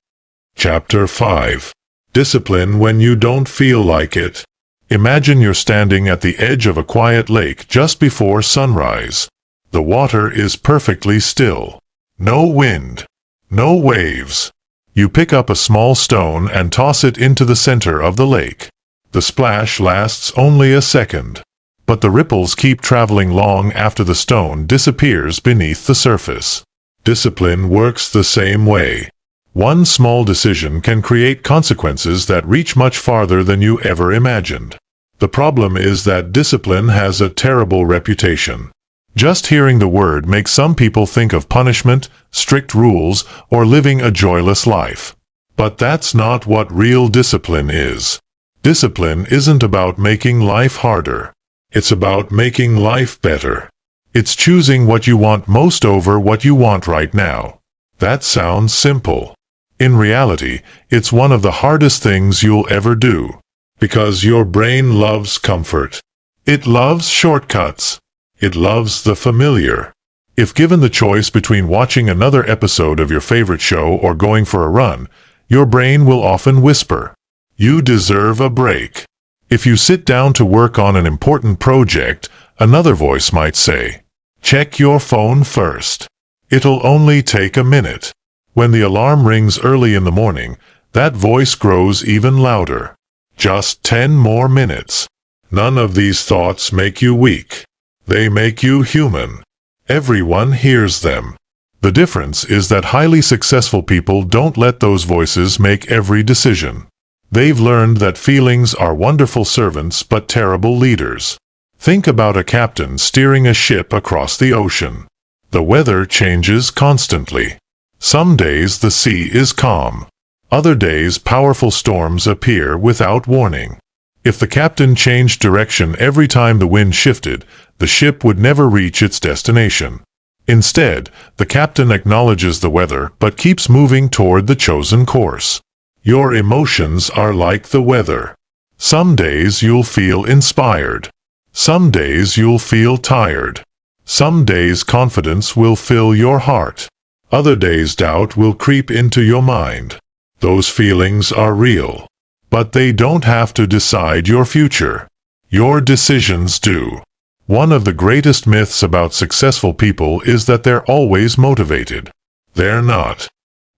Chapter 5. Discipline when you don't feel like it. Imagine you're standing at the edge of a quiet lake just before sunrise. The water is perfectly still. No wind. No waves. You pick up a small stone and toss it into the center of the lake. The splash lasts only a second. But the ripples keep traveling long after the stone disappears beneath the surface. Discipline works the same way. One small decision can create consequences that reach much farther than you ever imagined. The problem is that discipline has a terrible reputation. Just hearing the word makes some people think of punishment, strict rules, or living a joyless life. But that's not what real discipline is. Discipline isn't about making life harder. It's about making life better. It's choosing what you want most over what you want right now. That sounds simple. In reality, it's one of the hardest things you'll ever do. Because your brain loves comfort. It loves shortcuts. It loves the familiar. If given the choice between watching another episode of your favorite show or going for a run, your brain will often whisper, "You deserve a break." If you sit down to work on an important project, another voice might say, "Check your phone first. It'll only take a minute." When the alarm rings early in the morning, that voice grows even louder. Just 10 more minutes. None of these thoughts make you weak. They make you human. Everyone hears them. The difference is that highly successful people don't let those voices make every decision. They've learned that feelings are wonderful servants but terrible leaders. Think about a captain steering a ship across the ocean. The weather changes constantly. Some days the sea is calm. Other days, powerful storms appear without warning. If the captain changed direction every time the wind shifted, the ship would never reach its destination. Instead, the captain acknowledges the weather but keeps moving toward the chosen course. Your emotions are like the weather. Some days you'll feel inspired. Some days you'll feel tired. Some days confidence will fill your heart. Other days doubt will creep into your mind. Those feelings are real. But they don't have to decide your future. Your decisions do. One of the greatest myths about successful people is that they're always motivated. They're not.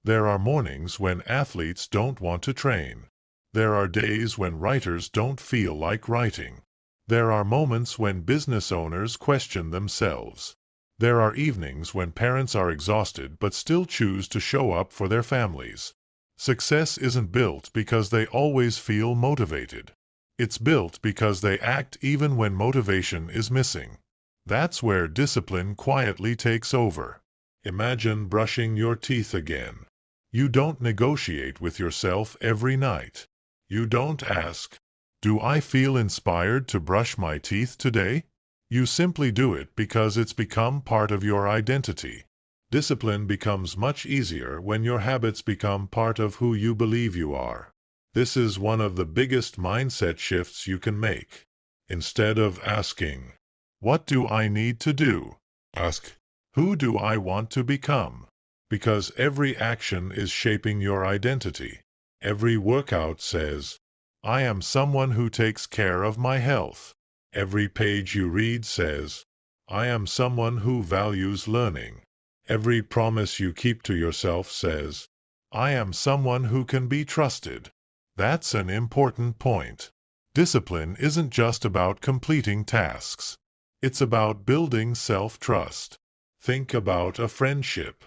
There are mornings when athletes don't want to train. There are days when writers don't feel like writing. There are moments when business owners question themselves. There are evenings when parents are exhausted but still choose to show up for their families. Success isn't built because they always feel motivated. It's built because they act even when motivation is missing. That's where discipline quietly takes over. Imagine brushing your teeth again. You don't negotiate with yourself every night. You don't ask, "Do I feel inspired to brush my teeth today?" You simply do it because it's become part of your identity. Discipline becomes much easier when your habits become part of who you believe you are. This is one of the biggest mindset shifts you can make. Instead of asking, "What do I need to do?" ask, "Who do I want to become?" Because every action is shaping your identity. Every workout says, "I am someone who takes care of my health." Every page you read says, "I am someone who values learning." Every promise you keep to yourself says, "I am someone who can be trusted." That's an important point. Discipline isn't just about completing tasks. It's about building self-trust. Think about a friendship.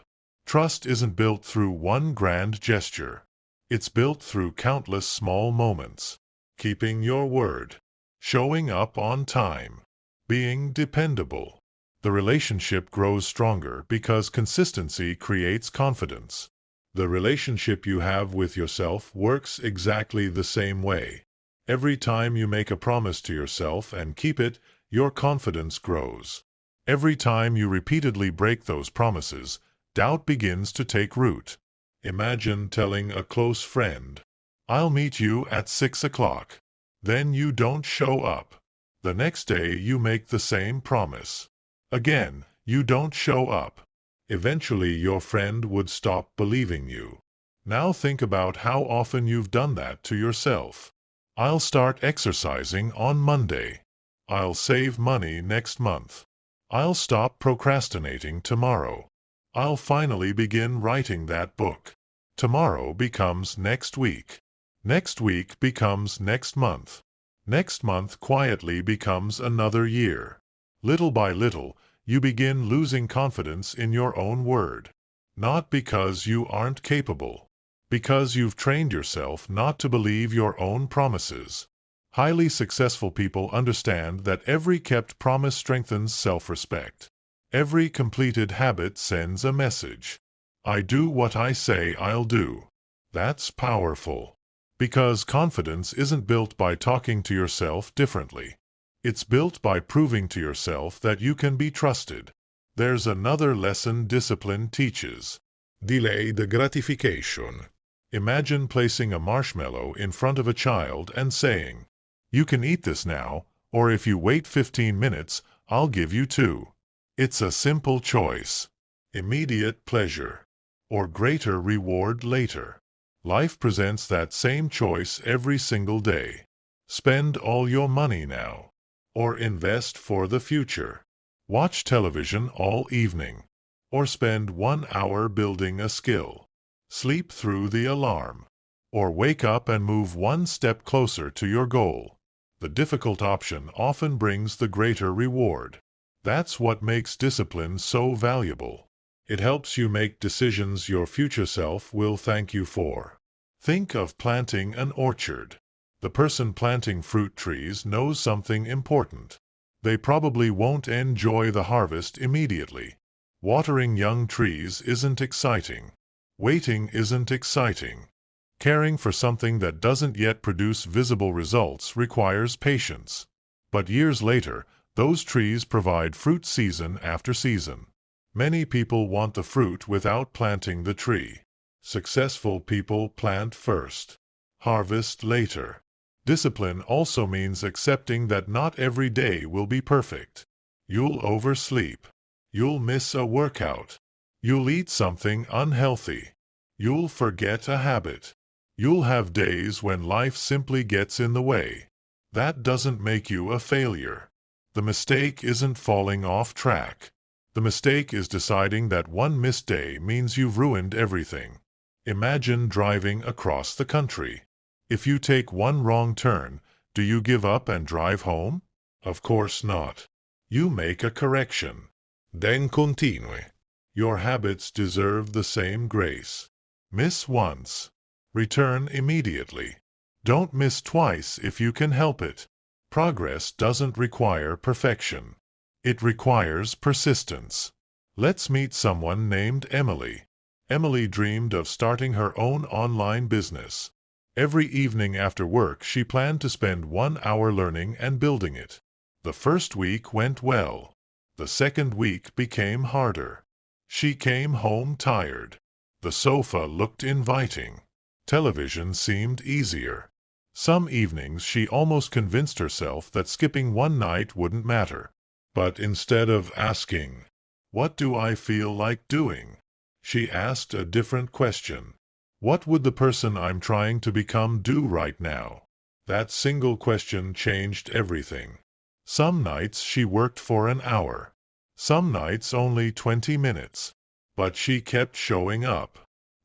Trust isn't built through one grand gesture. It's built through countless small moments. Keeping your word. Showing up on time. Being dependable. The relationship grows stronger because consistency creates confidence. The relationship you have with yourself works exactly the same way. Every time you make a promise to yourself and keep it, your confidence grows. Every time you repeatedly break those promises, doubt begins to take root. Imagine telling a close friend, "I'll meet you at 6 o'clock. Then you don't show up. The next day you make the same promise. Again, you don't show up. Eventually your friend would stop believing you. Now think about how often you've done that to yourself. "I'll start exercising on Monday. I'll save money next month. I'll stop procrastinating tomorrow. I'll finally begin writing that book." Tomorrow becomes next week. Next week becomes next month. Next month quietly becomes another year. Little by little, you begin losing confidence in your own word. Not because you aren't capable. Because you've trained yourself not to believe your own promises. Highly successful people understand that every kept promise strengthens self-respect. Every completed habit sends a message. I do what I say I'll do. That's powerful. Because confidence isn't built by talking to yourself differently. It's built by proving to yourself that you can be trusted. There's another lesson discipline teaches. Delay the gratification. Imagine placing a marshmallow in front of a child and saying, "You can eat this now, or if you wait 15 minutes, I'll give you 2. It's a simple choice. Immediate pleasure. Or greater reward later. Life presents that same choice every single day. Spend all your money now. Or invest for the future. Watch television all evening. Or spend 1 hour building a skill. Sleep through the alarm. Or wake up and move one step closer to your goal. The difficult option often brings the greater reward. That's what makes discipline so valuable. It helps you make decisions your future self will thank you for. Think of planting an orchard. The person planting fruit trees knows something important. They probably won't enjoy the harvest immediately. Watering young trees isn't exciting. Waiting isn't exciting. Caring for something that doesn't yet produce visible results requires patience. But years later, those trees provide fruit season after season. Many people want the fruit without planting the tree. Successful people plant first, harvest later. Discipline also means accepting that not every day will be perfect. You'll oversleep. You'll miss a workout. You'll eat something unhealthy. You'll forget a habit. You'll have days when life simply gets in the way. That doesn't make you a failure. The mistake isn't falling off track. The mistake is deciding that one missed day means you've ruined everything. Imagine driving across the country. If you take one wrong turn, do you give up and drive home? Of course not. You make a correction. Then continue. Your habits deserve the same grace. Miss once. Return immediately. Don't miss twice if you can help it. Progress doesn't require perfection. It requires persistence. Let's meet someone named Emily. Emily dreamed of starting her own online business. Every evening after work, she planned to spend 1 hour learning and building it. The first week went well. The second week became harder. She came home tired. The sofa looked inviting. Television seemed easier. Some evenings she almost convinced herself that skipping one night wouldn't matter. But instead of asking, "What do I feel like doing?" she asked a different question. What would the person I'm trying to become do right now? That single question changed everything. Some nights she worked for an hour. Some nights only 20 minutes. But she kept showing up.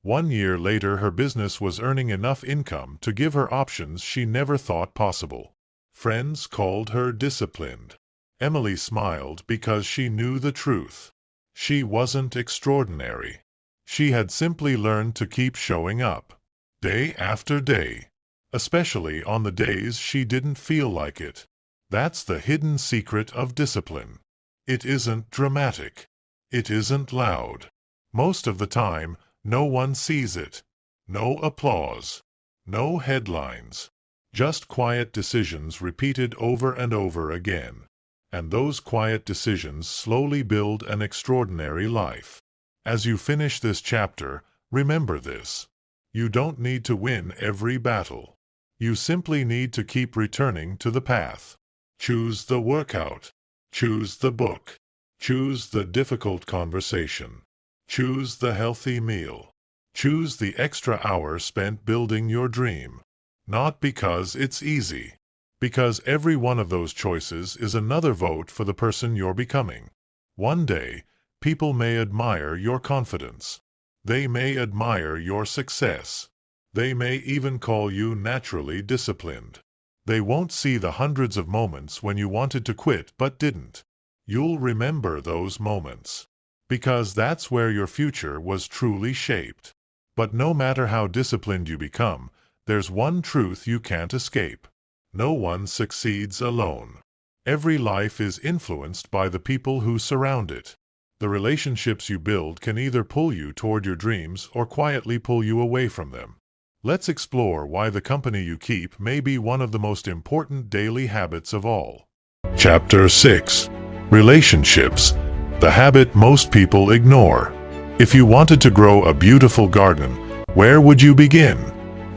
1 year later, her business was earning enough income to give her options she never thought possible. Friends called her disciplined. Emily smiled because she knew the truth. She wasn't extraordinary. She had simply learned to keep showing up, day after day, especially on the days she didn't feel like it. That's the hidden secret of discipline. It isn't dramatic. It isn't loud. Most of the time, no one sees it. No applause. No headlines. Just quiet decisions repeated over and over again. And those quiet decisions slowly build an extraordinary life. As you finish this chapter, remember this. You don't need to win every battle. You simply need to keep returning to the path. Choose the workout. Choose the book. Choose the difficult conversation. Choose the healthy meal. Choose the extra hour spent building your dream. Not because it's easy. Because every one of those choices is another vote for the person you're becoming. One day, people may admire your confidence. They may admire your success. They may even call you naturally disciplined. They won't see the hundreds of moments when you wanted to quit but didn't. You'll remember those moments. Because that's where your future was truly shaped. But no matter how disciplined you become, there's one truth you can't escape. No one succeeds alone. Every life is influenced by the people who surround it. The relationships you build can either pull you toward your dreams or quietly pull you away from them. Let's explore why the company you keep may be one of the most important daily habits of all. Chapter 6. Relationships. The habit most people ignore. If you wanted to grow a beautiful garden, where would you begin?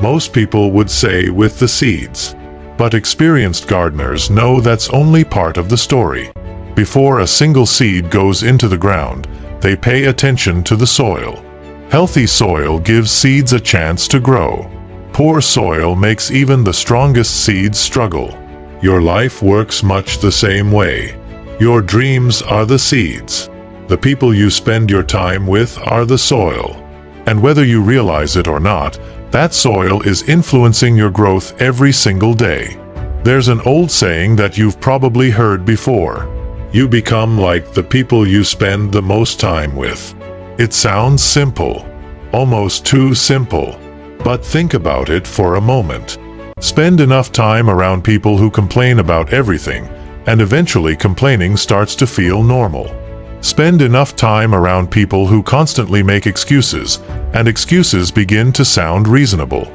Most people would say with the seeds. But experienced gardeners know that's only part of the story. Before a single seed goes into the ground, they pay attention to the soil. Healthy soil gives seeds a chance to grow. Poor soil makes even the strongest seeds struggle. Your life works much the same way. Your dreams are the seeds. The people you spend your time with are the soil. And whether you realize it or not, that soil is influencing your growth every single day. There's an old saying that you've probably heard before. You become like the people you spend the most time with. It sounds simple, almost too simple. But think about it for a moment. Spend enough time around people who complain about everything, and eventually complaining starts to feel normal. Spend enough time around people who constantly make excuses, and excuses begin to sound reasonable.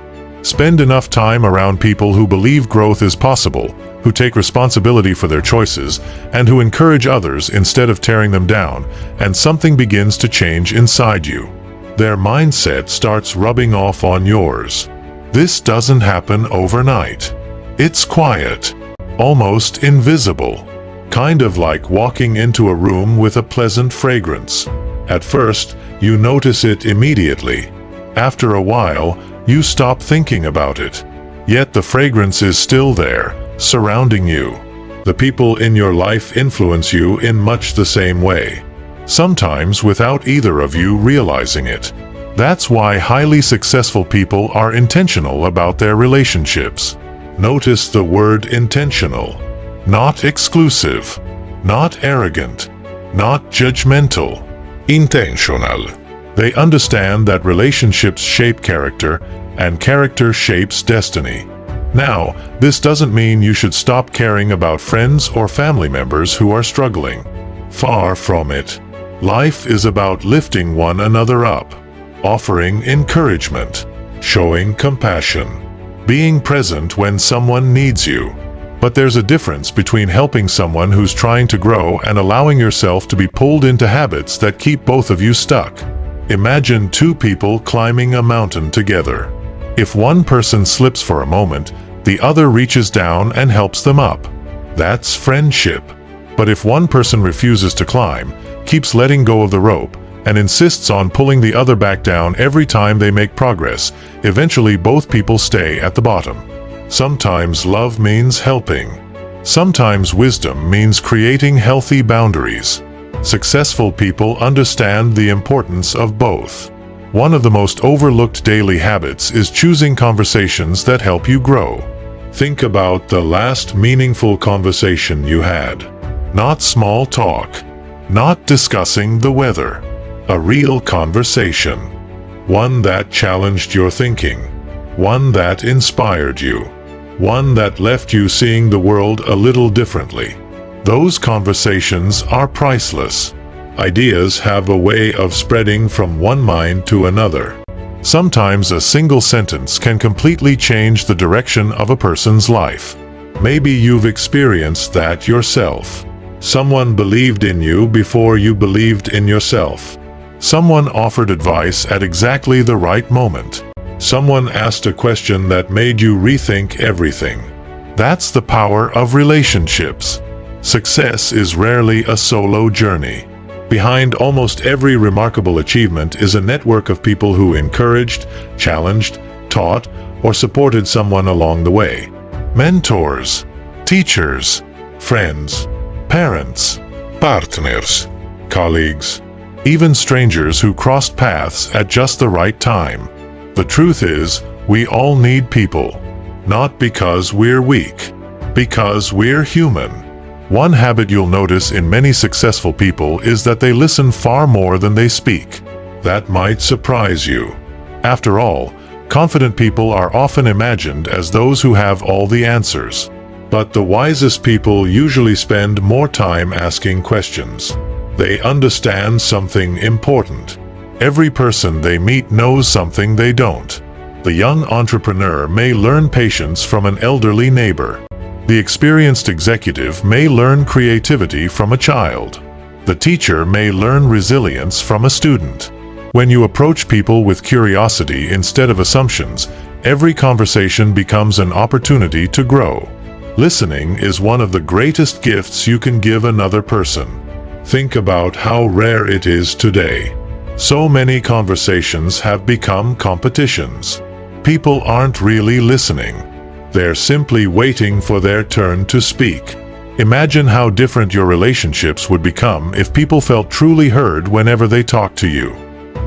Spend enough time around people who believe growth is possible, who take responsibility for their choices, and who encourage others instead of tearing them down, and something begins to change inside you. Their mindset starts rubbing off on yours. This doesn't happen overnight. It's quiet, almost invisible, kind of like walking into a room with a pleasant fragrance. At first, you notice it immediately. After a while, you stop thinking about it. Yet the fragrance is still there, surrounding you. The people in your life influence you in much the same way, sometimes without either of you realizing it. That's why highly successful people are intentional about their relationships. Notice the word intentional. Not exclusive, not arrogant, not judgmental. Intentional. They understand that relationships shape character, and character shapes destiny. Now, this doesn't mean you should stop caring about friends or family members who are struggling. Far from it. Life is about lifting one another up, offering encouragement, showing compassion, being present when someone needs you. But there's a difference between helping someone who's trying to grow and allowing yourself to be pulled into habits that keep both of you stuck. Imagine two people climbing a mountain together. If one person slips for a moment, the other reaches down and helps them up. That's friendship. But if one person refuses to climb, keeps letting go of the rope, and insists on pulling the other back down every time they make progress, eventually both people stay at the bottom. Sometimes love means helping. Sometimes wisdom means creating healthy boundaries. Successful people understand the importance of both. One of the most overlooked daily habits is choosing conversations that help you grow. Think about the last meaningful conversation you had. Not small talk. Not discussing the weather. A real conversation. One that challenged your thinking. One that inspired you. One that left you seeing the world a little differently. Those conversations are priceless. Ideas have a way of spreading from one mind to another. Sometimes a single sentence can completely change the direction of a person's life. Maybe you've experienced that yourself. Someone believed in you before you believed in yourself. Someone offered advice at exactly the right moment. Someone asked a question that made you rethink everything. That's the power of relationships. Success is rarely a solo journey. Behind almost every remarkable achievement is a network of people who encouraged, challenged, taught, or supported someone along the way. Mentors, teachers, friends, parents, partners, colleagues, even strangers who crossed paths at just the right time. The truth is, we all need people. Not because we're weak, because we're human. One habit you'll notice in many successful people is that they listen far more than they speak. That might surprise you. After all, confident people are often imagined as those who have all the answers. But the wisest people usually spend more time asking questions. They understand something important. Every person they meet knows something they don't. The young entrepreneur may learn patience from an elderly neighbor. The experienced executive may learn creativity from a child. The teacher may learn resilience from a student. When you approach people with curiosity instead of assumptions, every conversation becomes an opportunity to grow. Listening is one of the greatest gifts you can give another person. Think about how rare it is today. So many conversations have become competitions. People aren't really listening. They're simply waiting for their turn to speak. Imagine how different your relationships would become if people felt truly heard whenever they talk to you.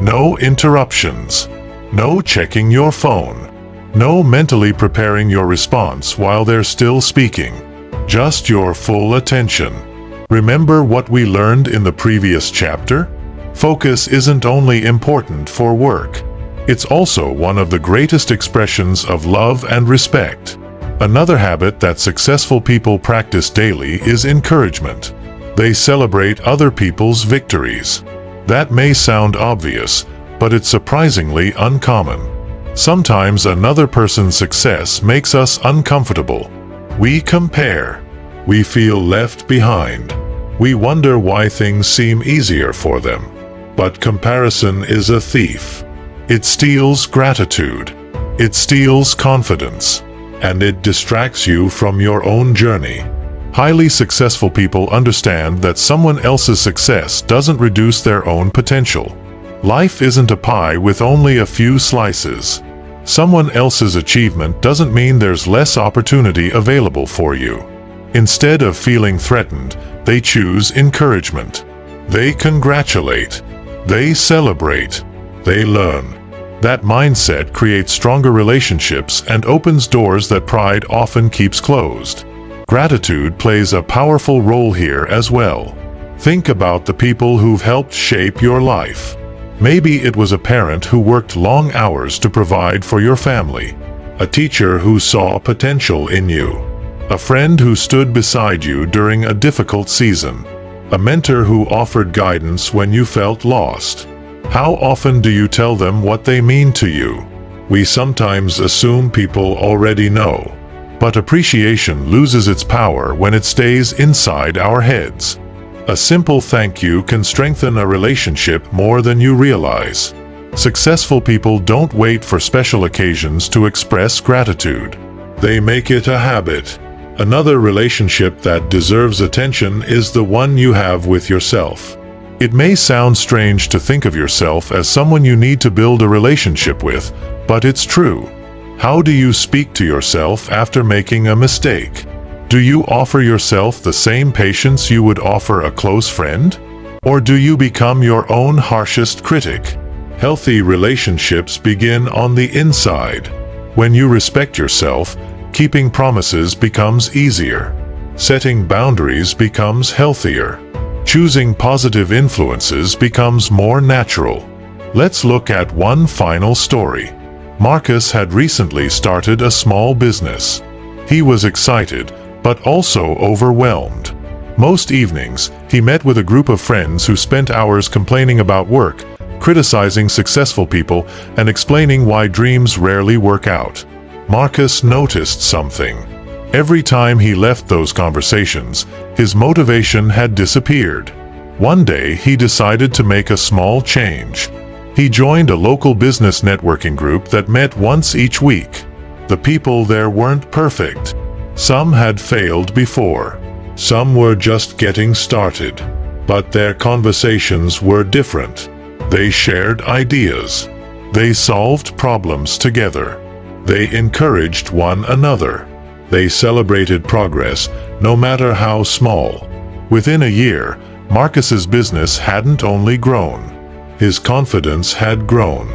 No interruptions. No checking your phone. No mentally preparing your response while they're still speaking. Just your full attention. Remember what we learned in the previous chapter? Focus isn't only important for work. It's also one of the greatest expressions of love and respect. Another habit that successful people practice daily is encouragement. They celebrate other people's victories. That may sound obvious, but it's surprisingly uncommon. Sometimes another person's success makes us uncomfortable. We compare. We feel left behind. We wonder why things seem easier for them. But comparison is a thief. It steals gratitude. It steals confidence. And it distracts you from your own journey. Highly successful people understand that someone else's success doesn't reduce their own potential. Life isn't a pie with only a few slices. Someone else's achievement doesn't mean there's less opportunity available for you. Instead of feeling threatened, they choose encouragement. They congratulate. They celebrate. They learn. That mindset creates stronger relationships and opens doors that pride often keeps closed. Gratitude plays a powerful role here as well. Think about the people who've helped shape your life. Maybe it was a parent who worked long hours to provide for your family, a teacher who saw potential in you, a friend who stood beside you during a difficult season, a mentor who offered guidance when you felt lost. How often do you tell them what they mean to you? We sometimes assume people already know, but appreciation loses its power when it stays inside our heads. A simple thank you can strengthen a relationship more than you realize. Successful people don't wait for special occasions to express gratitude. They make it a habit. Another relationship that deserves attention is the one you have with yourself. It may sound strange to think of yourself as someone you need to build a relationship with, but it's true. How do you speak to yourself after making a mistake? Do you offer yourself the same patience you would offer a close friend? Or do you become your own harshest critic? Healthy relationships begin on the inside. When you respect yourself, keeping promises becomes easier. Setting boundaries becomes healthier. Choosing positive influences becomes more natural. Let's look at one final story. Marcus had recently started a small business. He was excited, but also overwhelmed. Most evenings, he met with a group of friends who spent hours complaining about work, criticizing successful people, and explaining why dreams rarely work out. Marcus noticed something. Every time he left those conversations, his motivation had disappeared. One day, he decided to make a small change. He joined a local business networking group that met once each week. The people there weren't perfect. Some had failed before. Some were just getting started. But their conversations were different. They shared ideas. They solved problems together. They encouraged one another. They celebrated progress, no matter how small. Within a year, Marcus's business hadn't only grown. His confidence had grown.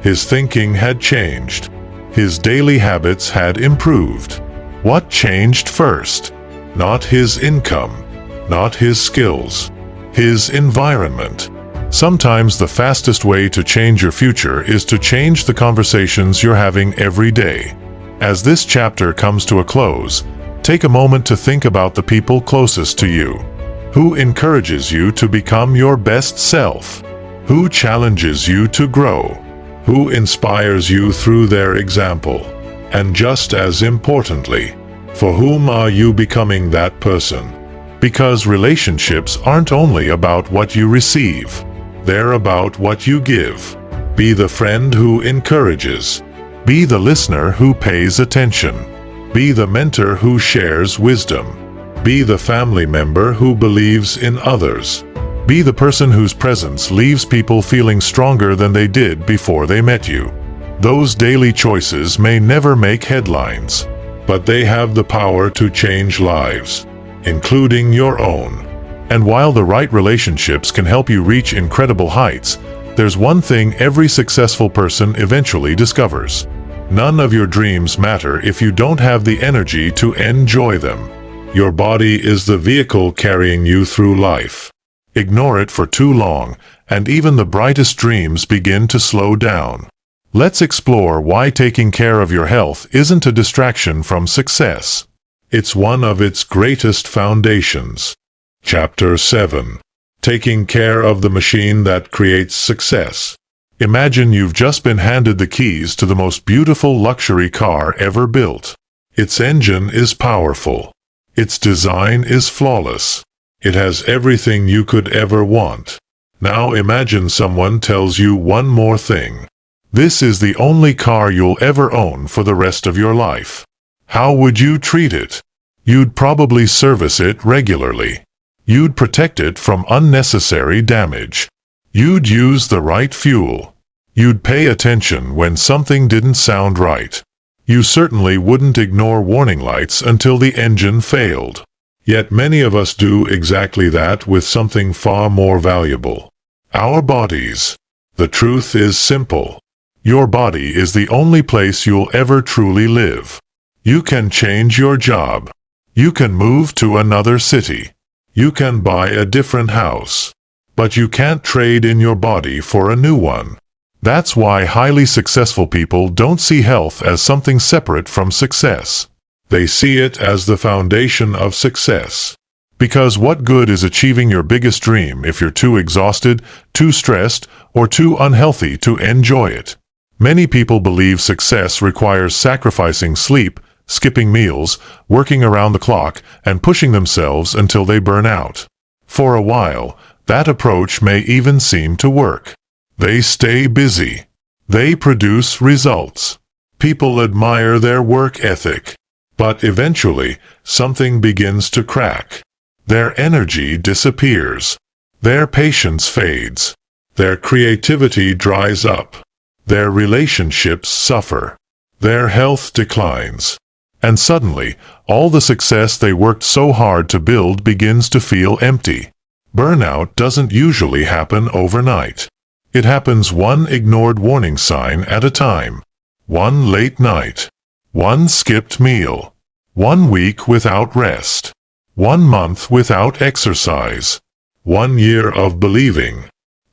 His thinking had changed. His daily habits had improved. What changed first? Not his income, not his skills, his environment. Sometimes the fastest way to change your future is to change the conversations you're having every day. As this chapter comes to a close, take a moment to think about the people closest to you. Who encourages you to become your best self? Who challenges you to grow? Who inspires you through their example? And just as importantly, for whom are you becoming that person? Because relationships aren't only about what you receive. They're about what you give. Be the friend who encourages. Be the listener who pays attention. Be the mentor who shares wisdom. Be the family member who believes in others. Be the person whose presence leaves people feeling stronger than they did before they met you. Those daily choices may never make headlines, but they have the power to change lives, including your own. And while the right relationships can help you reach incredible heights, there's one thing every successful person eventually discovers. None of your dreams matter if you don't have the energy to enjoy them. Your body is the vehicle carrying you through life. Ignore it for too long, and even the brightest dreams begin to slow down. Let's explore why taking care of your health isn't a distraction from success. It's one of its greatest foundations. Chapter 7. Taking care of the machine that creates success. Imagine you've just been handed the keys to the most beautiful luxury car ever built. Its engine is powerful. Its design is flawless. It has everything you could ever want. Now imagine someone tells you one more thing. This is the only car you'll ever own for the rest of your life. How would you treat it? You'd probably service it regularly. You'd protect it from unnecessary damage. You'd use the right fuel. You'd pay attention when something didn't sound right. You certainly wouldn't ignore warning lights until the engine failed. Yet many of us do exactly that with something far more valuable. Our bodies. The truth is simple. Your body is the only place you'll ever truly live. You can change your job. You can move to another city. You can buy a different house. But you can't trade in your body for a new one. That's why highly successful people don't see health as something separate from success. They see it as the foundation of success. Because what good is achieving your biggest dream if you're too exhausted, too stressed, or too unhealthy to enjoy it? Many people believe success requires sacrificing sleep, skipping meals, working around the clock, and pushing themselves until they burn out. For a while, that approach may even seem to work. They stay busy. They produce results. People admire their work ethic. But eventually, something begins to crack. Their energy disappears. Their patience fades. Their creativity dries up. Their relationships suffer. Their health declines. And suddenly, all the success they worked so hard to build begins to feel empty. Burnout doesn't usually happen overnight. It happens one ignored warning sign at a time. One late night. One skipped meal. 1 week without rest. 1 month without exercise. 1 year of believing,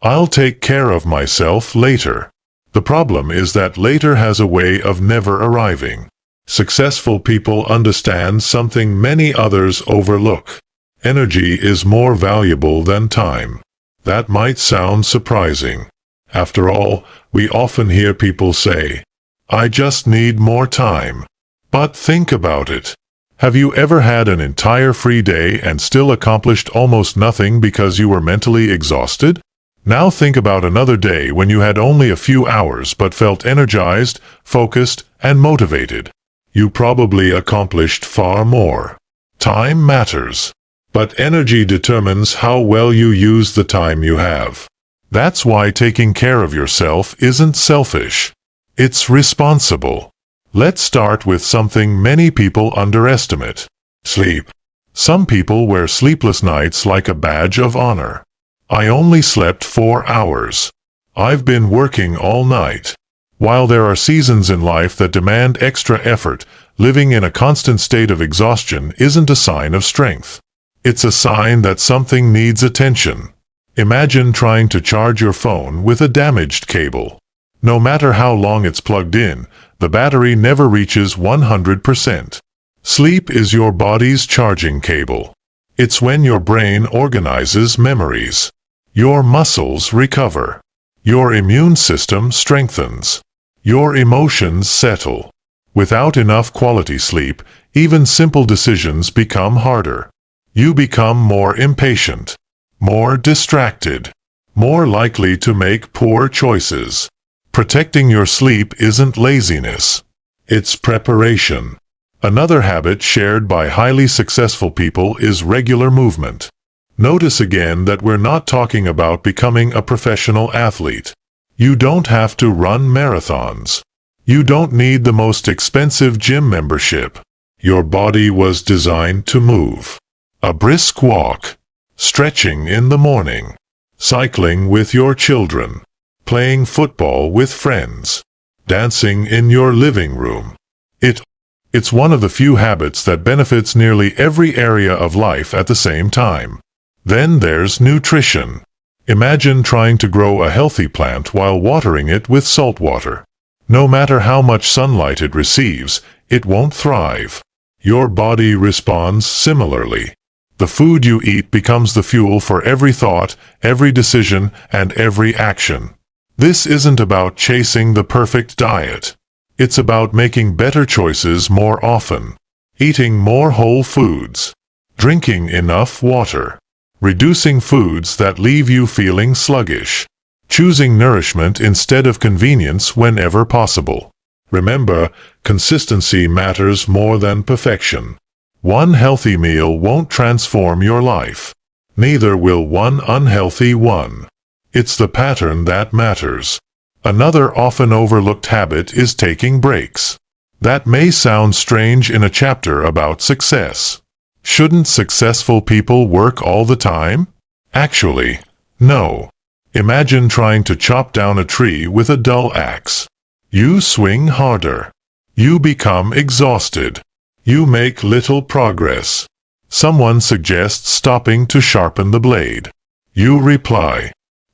"I'll take care of myself later." The problem is that later has a way of never arriving. Successful people understand something many others overlook. Energy is more valuable than time. That might sound surprising. After all, we often hear people say, "I just need more time." But think about it. Have you ever had an entire free day and still accomplished almost nothing because you were mentally exhausted? Now think about another day when you had only a few hours but felt energized, focused, and motivated. You probably accomplished far more. Time matters. But energy determines how well you use the time you have. That's why taking care of yourself isn't selfish. It's responsible. Let's start with something many people underestimate. Sleep. Some people wear sleepless nights like a badge of honor. I only slept 4 hours. I've been working all night. While there are seasons in life that demand extra effort, living in a constant state of exhaustion isn't a sign of strength. It's a sign that something needs attention. Imagine trying to charge your phone with a damaged cable. No matter how long it's plugged in, the battery never reaches 100%. Sleep is your body's charging cable. It's when your brain organizes memories. Your muscles recover. Your immune system strengthens. Your emotions settle. Without enough quality sleep, even simple decisions become harder. You become more impatient, more distracted, more likely to make poor choices. Protecting your sleep isn't laziness. It's preparation. Another habit shared by highly successful people is regular movement. Notice again that we're not talking about becoming a professional athlete. You don't have to run marathons. You don't need the most expensive gym membership. Your body was designed to move. A brisk walk, stretching in the morning, cycling with your children, playing football with friends, dancing in your living room. It's one of the few habits that benefits nearly every area of life at the same time. Then there's nutrition. Imagine trying to grow a healthy plant while watering it with salt water. No matter how much sunlight it receives, it won't thrive. Your body responds similarly. The food you eat becomes the fuel for every thought, every decision, and every action. This isn't about chasing the perfect diet. It's about making better choices more often, eating more whole foods, drinking enough water, reducing foods that leave you feeling sluggish, choosing nourishment instead of convenience whenever possible. Remember, consistency matters more than perfection. One healthy meal won't transform your life. Neither will one unhealthy one. It's the pattern that matters. Another often overlooked habit is taking breaks. That may sound strange in a chapter about success. Shouldn't successful people work all the time? Actually, no. Imagine trying to chop down a tree with a dull axe. You swing harder. You become exhausted. You make little progress. Someone suggests stopping to sharpen the blade. You reply,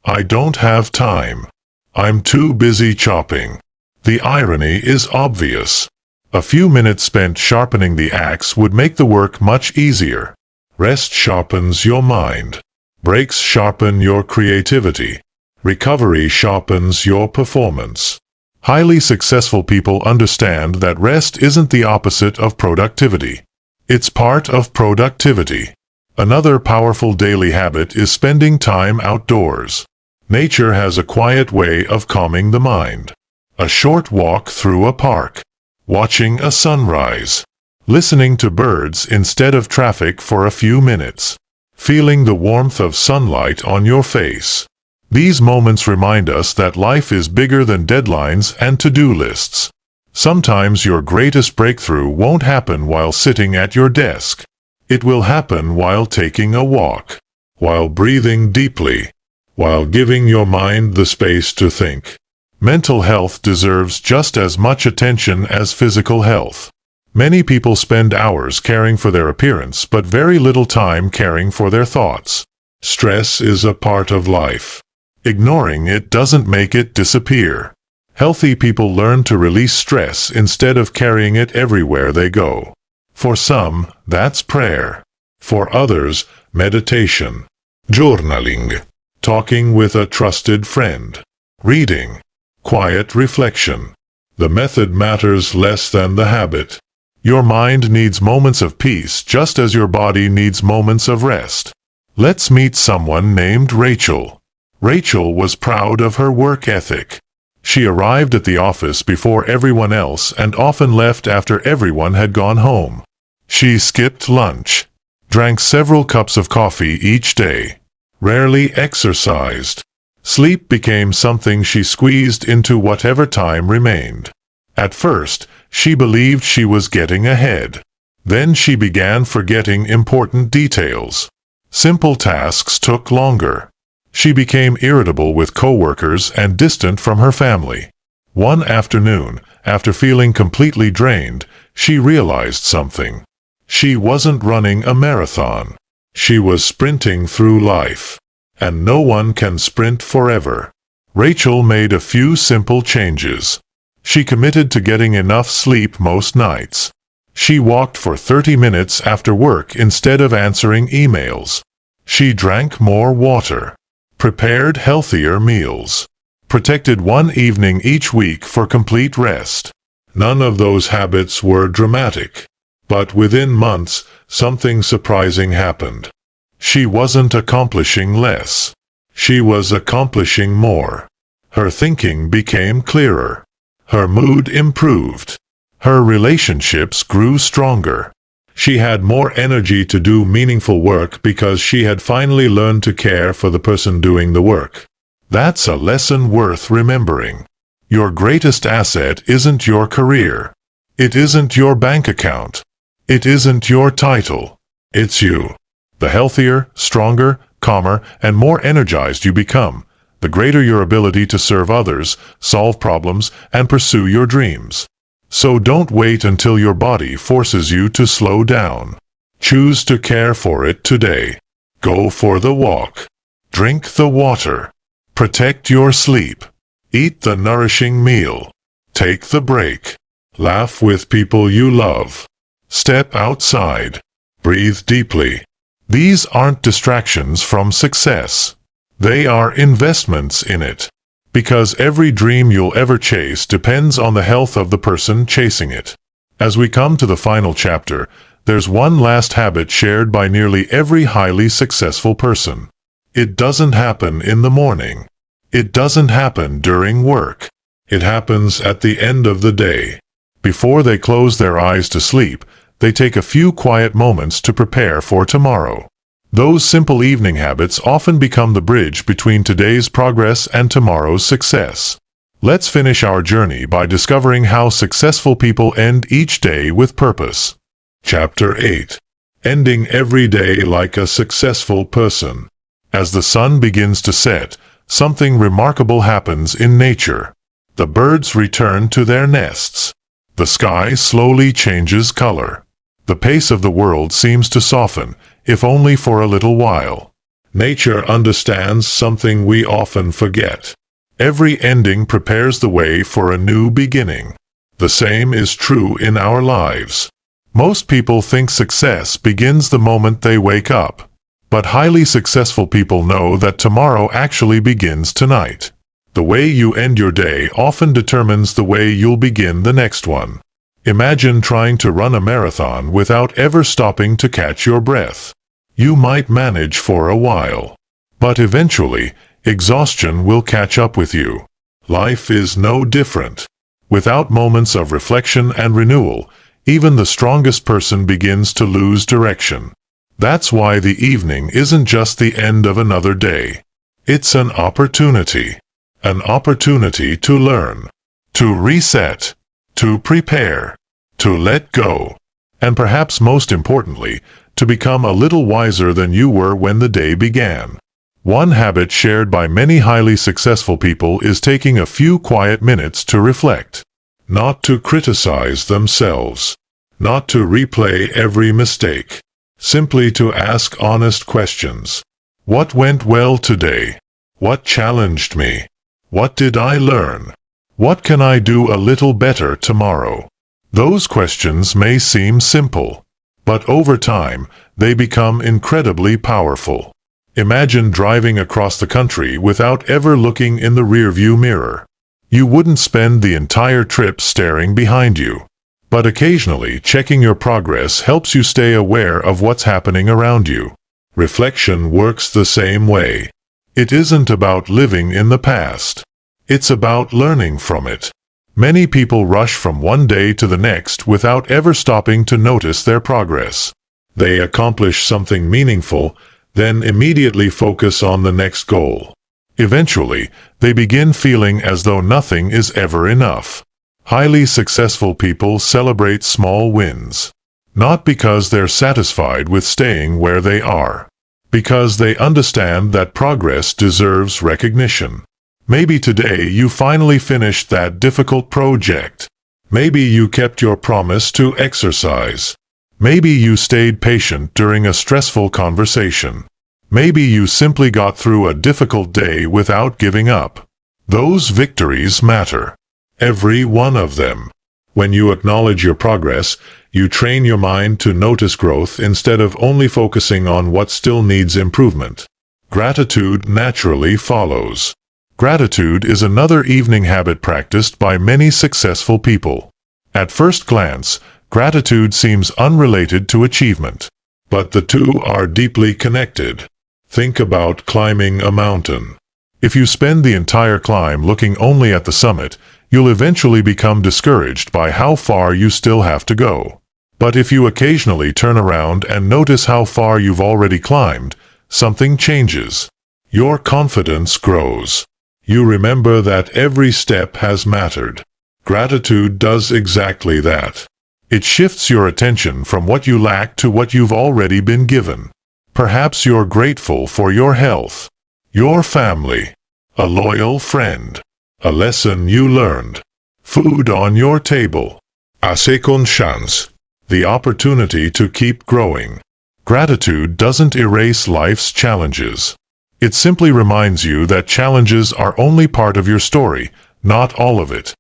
"I don't have time. I'm too busy chopping." The irony is obvious. A few minutes spent sharpening the axe would make the work much easier. Rest sharpens your mind. Breaks sharpen your creativity. Recovery sharpens your performance. Highly successful people understand that rest isn't the opposite of productivity. It's part of productivity. Another powerful daily habit is spending time outdoors. Nature has a quiet way of calming the mind. A short walk through a park. Watching a sunrise. Listening to birds instead of traffic for a few minutes. Feeling the warmth of sunlight on your face. These moments remind us that life is bigger than deadlines and to-do lists. Sometimes your greatest breakthrough won't happen while sitting at your desk. It will happen while taking a walk, while breathing deeply, while giving your mind the space to think. Mental health deserves just as much attention as physical health. Many people spend hours caring for their appearance but very little time caring for their thoughts. Stress is a part of life. Ignoring it doesn't make it disappear. Healthy people learn to release stress instead of carrying it everywhere they go. For some, that's prayer. For others, meditation, journaling, talking with a trusted friend, reading, quiet reflection. The method matters less than the habit. Your mind needs moments of peace just as your body needs moments of rest. Let's meet someone named Rachel. Rachel was proud of her work ethic. She arrived at the office before everyone else and often left after everyone had gone home. She skipped lunch, drank several cups of coffee each day, rarely exercised. Sleep became something she squeezed into whatever time remained. At first, she believed she was getting ahead. Then she began forgetting important details. Simple tasks took longer. She became irritable with coworkers and distant from her family. One afternoon, after feeling completely drained, she realized something. She wasn't running a marathon. She was sprinting through life. And no one can sprint forever. Rachel made a few simple changes. She committed to getting enough sleep most nights. She walked for 30 minutes after work instead of answering emails. She drank more water. Prepared healthier meals. Protected one evening each week for complete rest. None of those habits were dramatic. But within months, something surprising happened. She wasn't accomplishing less. She was accomplishing more. Her thinking became clearer. Her mood improved. Her relationships grew stronger. She had more energy to do meaningful work because she had finally learned to care for the person doing the work. That's a lesson worth remembering. Your greatest asset isn't your career. It isn't your bank account. It isn't your title. It's you. The healthier, stronger, calmer, and more energized you become, the greater your ability to serve others, solve problems, and pursue your dreams. So don't wait until your body forces you to slow down. Choose to care for it today. Go for the walk. Drink the water. Protect your sleep. Eat the nourishing meal. Take the break. Laugh with people you love. Step outside. Breathe deeply. These aren't distractions from success. They are investments in it. Because every dream you'll ever chase depends on the health of the person chasing it. As we come to the final chapter, there's one last habit shared by nearly every highly successful person. It doesn't happen in the morning. It doesn't happen during work. It happens at the end of the day. Before they close their eyes to sleep, they take a few quiet moments to prepare for tomorrow. Those simple evening habits often become the bridge between today's progress and tomorrow's success. Let's finish our journey by discovering how successful people end each day with purpose. Chapter 8. Ending every day like a successful person. As the sun begins to set, something remarkable happens in nature. The birds return to their nests. The sky slowly changes color. The pace of the world seems to soften, if only for a little while. Nature understands something we often forget. Every ending prepares the way for a new beginning. The same is true in our lives. Most people think success begins the moment they wake up. But highly successful people know that tomorrow actually begins tonight. The way you end your day often determines the way you'll begin the next one. Imagine trying to run a marathon without ever stopping to catch your breath. You might manage for a while. But eventually, exhaustion will catch up with you. Life is no different. Without moments of reflection and renewal, even the strongest person begins to lose direction. That's why the evening isn't just the end of another day. It's an opportunity. An opportunity to learn, to reset, to prepare, to let go, and perhaps most importantly, to become a little wiser than you were when the day began. One habit shared by many highly successful people is taking a few quiet minutes to reflect. Not to criticize themselves. Not to replay every mistake. Simply to ask honest questions. What went well today? What challenged me? What did I learn? What can I do a little better tomorrow? Those questions may seem simple, but over time, they become incredibly powerful. Imagine driving across the country without ever looking in the rearview mirror. You wouldn't spend the entire trip staring behind you. But occasionally, checking your progress helps you stay aware of what's happening around you. Reflection works the same way. It isn't about living in the past. It's about learning from it. Many people rush from one day to the next without ever stopping to notice their progress. They accomplish something meaningful, then immediately focus on the next goal. Eventually, they begin feeling as though nothing is ever enough. Highly successful people celebrate small wins. Not because they're satisfied with staying where they are. Because they understand that progress deserves recognition. Maybe today you finally finished that difficult project. Maybe you kept your promise to exercise. Maybe you stayed patient during a stressful conversation. Maybe you simply got through a difficult day without giving up. Those victories matter. Every one of them. When you acknowledge your progress, you train your mind to notice growth instead of only focusing on what still needs improvement. Gratitude naturally follows. Gratitude is another evening habit practiced by many successful people. At first glance, gratitude seems unrelated to achievement. But the two are deeply connected. Think about climbing a mountain. If you spend the entire climb looking only at the summit, you'll eventually become discouraged by how far you still have to go. But if you occasionally turn around and notice how far you've already climbed, something changes. Your confidence grows. You remember that every step has mattered. Gratitude does exactly that. It shifts your attention from what you lack to what you've already been given. Perhaps you're grateful for your health, your family, a loyal friend, a lesson you learned, food on your table, a second chance, the opportunity to keep growing. Gratitude doesn't erase life's challenges. It simply reminds you that challenges are only part of your story, not all of it.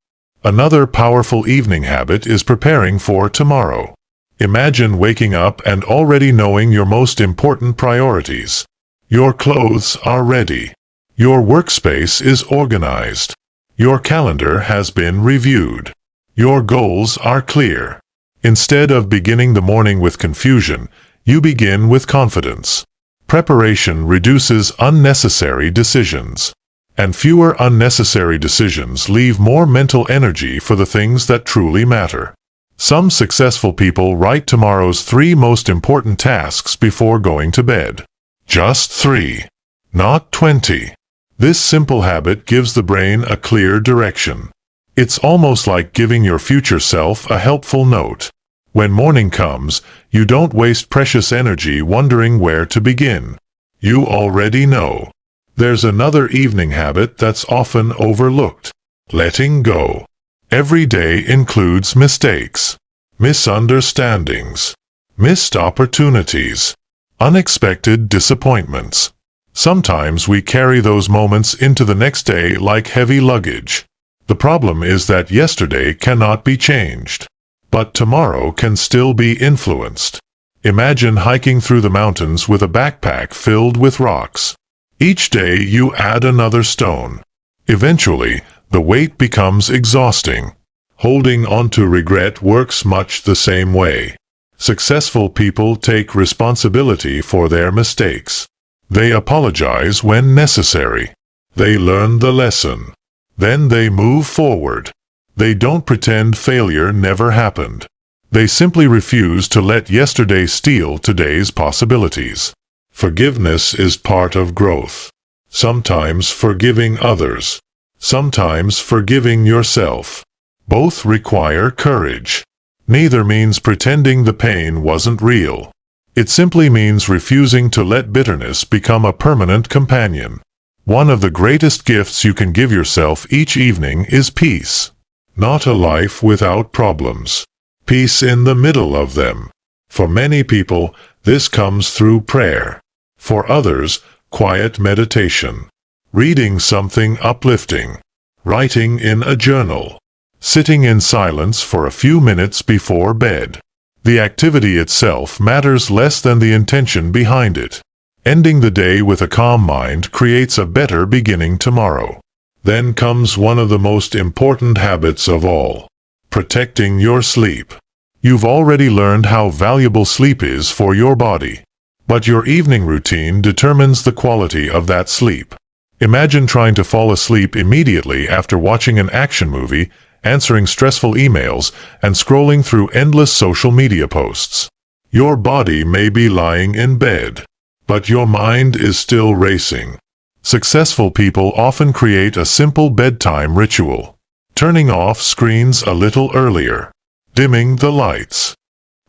Another powerful evening habit is preparing for tomorrow. Imagine waking up and already knowing your most important priorities. Your clothes are ready. Your workspace is organized. Your calendar has been reviewed. Your goals are clear. Instead of beginning the morning with confusion, you begin with confidence. Preparation reduces unnecessary decisions. And fewer unnecessary decisions leave more mental energy for the things that truly matter. Some successful people write tomorrow's 3 most important tasks before going to bed. Just 3, not 20. This simple habit gives the brain a clear direction. It's almost like giving your future self a helpful note. When morning comes, you don't waste precious energy wondering where to begin. You already know. There's another evening habit that's often overlooked. Letting go. Every day includes mistakes, misunderstandings, missed opportunities, unexpected disappointments. Sometimes we carry those moments into the next day like heavy luggage. The problem is that yesterday cannot be changed, but tomorrow can still be influenced. Imagine hiking through the mountains with a backpack filled with rocks. Each day you add another stone. Eventually, the weight becomes exhausting. Holding on to regret works much the same way. Successful people take responsibility for their mistakes. They apologize when necessary. They learn the lesson. Then they move forward. They don't pretend failure never happened. They simply refuse to let yesterday steal today's possibilities. Forgiveness is part of growth. Sometimes forgiving others. Sometimes forgiving yourself. Both require courage. Neither means pretending the pain wasn't real. It simply means refusing to let bitterness become a permanent companion. One of the greatest gifts you can give yourself each evening is peace. Not a life without problems. Peace in the middle of them. For many people, this comes through prayer. For others, quiet meditation. Reading something uplifting. Writing in a journal. Sitting in silence for a few minutes before bed. The activity itself matters less than the intention behind it. Ending the day with a calm mind creates a better beginning tomorrow. Then comes one of the most important habits of all. Protecting your sleep. You've already learned how valuable sleep is for your body. But your evening routine determines the quality of that sleep. Imagine trying to fall asleep immediately after watching an action movie, answering stressful emails, and scrolling through endless social media posts. Your body may be lying in bed, but your mind is still racing. Successful people often create a simple bedtime ritual. Turning off screens a little earlier. Dimming the lights.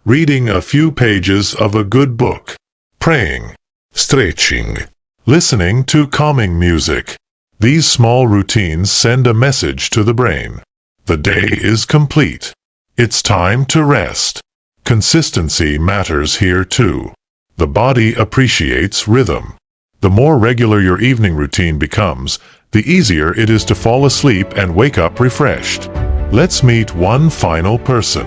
Reading a few pages of a good book. Praying. Stretching. Listening to calming music. These small routines send a message to the brain. The day is complete. It's time to rest. Consistency matters here too. The body appreciates rhythm. The more regular your evening routine becomes, the easier it is to fall asleep and wake up refreshed. Let's meet one final person.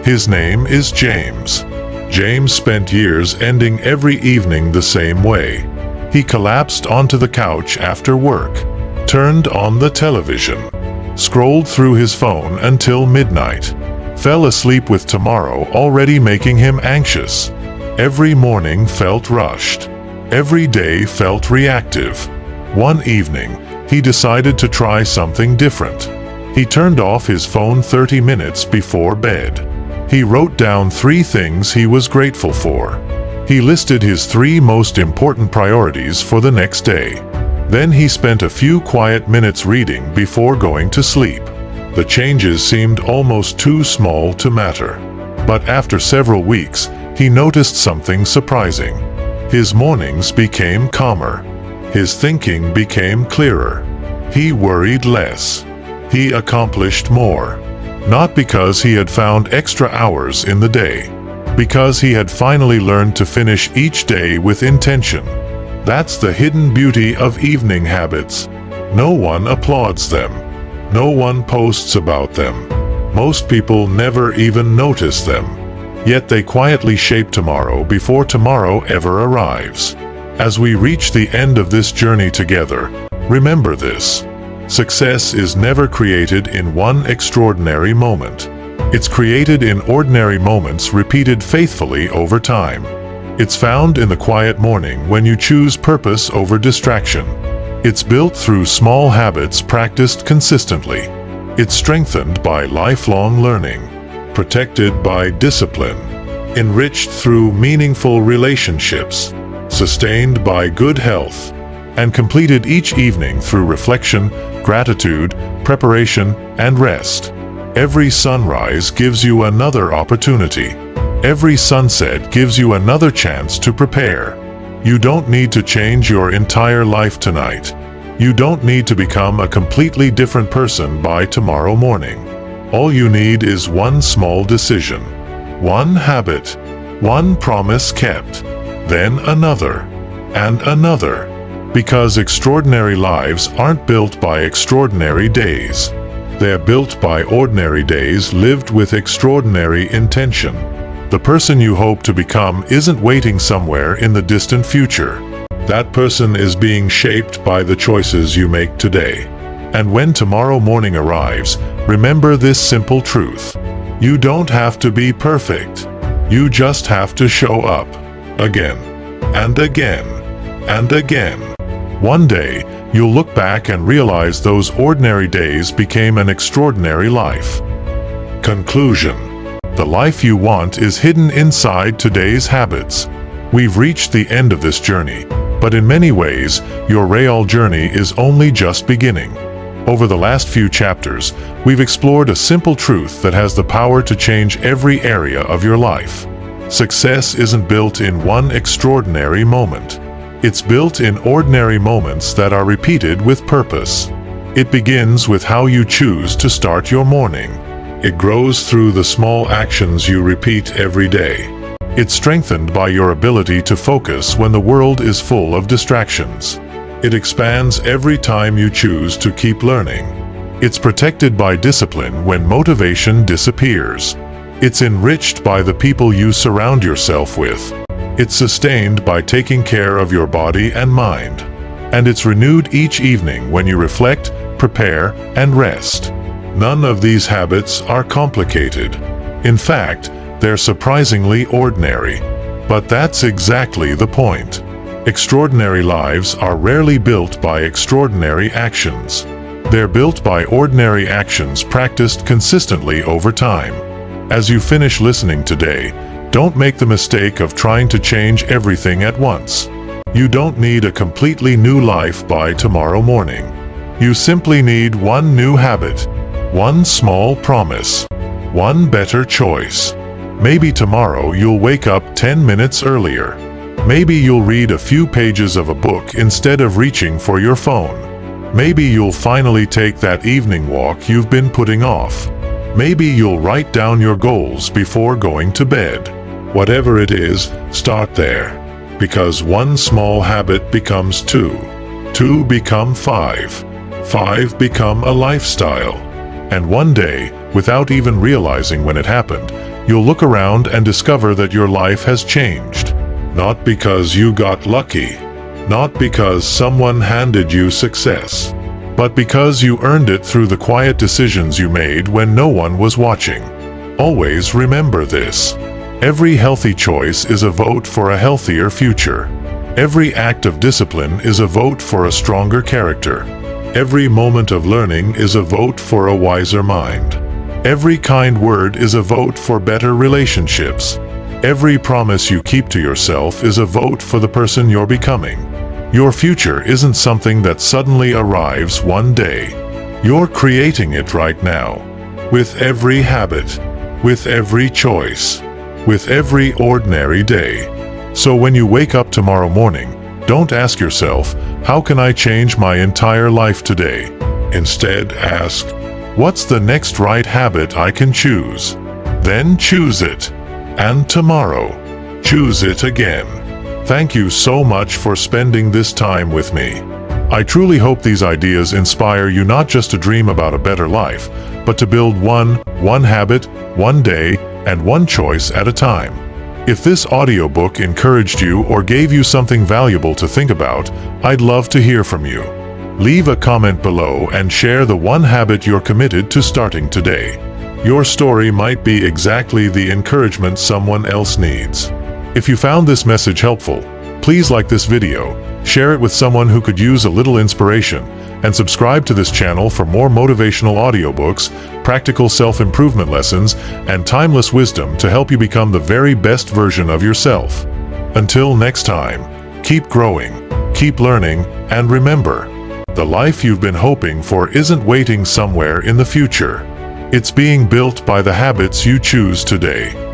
His name is James. James spent years ending every evening the same way. He collapsed onto the couch after work, turned on the television, scrolled through his phone until midnight, fell asleep with tomorrow already making him anxious. Every morning felt rushed. Every day felt reactive. One evening, he decided to try something different. He turned off his phone 30 minutes before bed. He wrote down 3 things he was grateful for. He listed his 3 most important priorities for the next day. Then he spent a few quiet minutes reading before going to sleep. The changes seemed almost too small to matter. But after several weeks, he noticed something surprising. His mornings became calmer. His thinking became clearer. He worried less. He accomplished more. Not because he had found extra hours in the day. Because he had finally learned to finish each day with intention. That's the hidden beauty of evening habits. No one applauds them. No one posts about them. Most people never even notice them. Yet they quietly shape tomorrow before tomorrow ever arrives. As we reach the end of this journey together, Remember this. Success is never created in one extraordinary moment. It's created in ordinary moments repeated faithfully over time. It's found in the quiet morning when you choose purpose over distraction. It's built through small habits practiced consistently. It's strengthened by lifelong learning, protected by discipline, enriched through meaningful relationships, sustained by good health, and completed each evening through reflection, gratitude, preparation, and rest. Every sunrise gives you another opportunity. Every sunset gives you another chance to prepare. You don't need to change your entire life tonight. You don't need to become a completely different person by tomorrow morning. All you need is one small decision, one habit, one promise kept, then another, and another. Because extraordinary lives aren't built by extraordinary days. They're built by ordinary days lived with extraordinary intention. The person you hope to become isn't waiting somewhere in the distant future. That person is being shaped by the choices you make today. And when tomorrow morning arrives, remember this simple truth. You don't have to be perfect. You just have to show up. Again, and again, and again. One day, you'll look back and realize those ordinary days became an extraordinary life. Conclusion. The life you want is hidden inside today's habits. We've reached the end of this journey, but in many ways, your real journey is only just beginning. Over the last few chapters, we've explored a simple truth that has the power to change every area of your life. Success isn't built in one extraordinary moment. It's built in ordinary moments that are repeated with purpose. It begins with how you choose to start your morning. It grows through the small actions you repeat every day. It's strengthened by your ability to focus when the world is full of distractions. It expands every time you choose to keep learning. It's protected by discipline when motivation disappears. It's enriched by the people you surround yourself with. It's sustained by taking care of your body and mind. And it's renewed each evening when you reflect, prepare, and rest. None of these habits are complicated. In fact, they're surprisingly ordinary. But that's exactly the point. Extraordinary lives are rarely built by extraordinary actions. They're built by ordinary actions practiced consistently over time. As you finish listening today, don't make the mistake of trying to change everything at once. You don't need a completely new life by tomorrow morning. You simply need one new habit, one small promise, one better choice. Maybe tomorrow you'll wake up 10 minutes earlier. Maybe you'll read a few pages of a book instead of reaching for your phone. Maybe you'll finally take that evening walk you've been putting off. Maybe you'll write down your goals before going to bed. Whatever it is, start there. Because one small habit becomes two. Two become five. Five become a lifestyle. And one day, without even realizing when it happened, you'll look around and discover that your life has changed. Not because you got lucky. Not because someone handed you success. But because you earned it through the quiet decisions you made when no one was watching. Always remember this. Every healthy choice is a vote for a healthier future. Every act of discipline is a vote for a stronger character. Every moment of learning is a vote for a wiser mind. Every kind word is a vote for better relationships. Every promise you keep to yourself is a vote for the person you're becoming. Your future isn't something that suddenly arrives one day. You're creating it right now. With every habit, with every choice, with every ordinary day. So when you wake up tomorrow morning, don't ask yourself, how can I change my entire life today? Instead, ask, what's the next right habit I can choose? Then choose it. And tomorrow, choose it again. Thank you so much for spending this time with me. I truly hope these ideas inspire you not just to dream about a better life, but to build one habit, one day, and one choice at a time. If this audiobook encouraged you or gave you something valuable to think about, I'd love to hear from you. Leave a comment below and share the one habit you're committed to starting today. Your story might be exactly the encouragement someone else needs. If you found this message helpful, please like this video, share it with someone who could use a little inspiration, and subscribe to this channel for more motivational audiobooks, practical self-improvement lessons, and timeless wisdom to help you become the very best version of yourself. Until next time, keep growing, keep learning, and remember, the life you've been hoping for isn't waiting somewhere in the future. It's being built by the habits you choose today.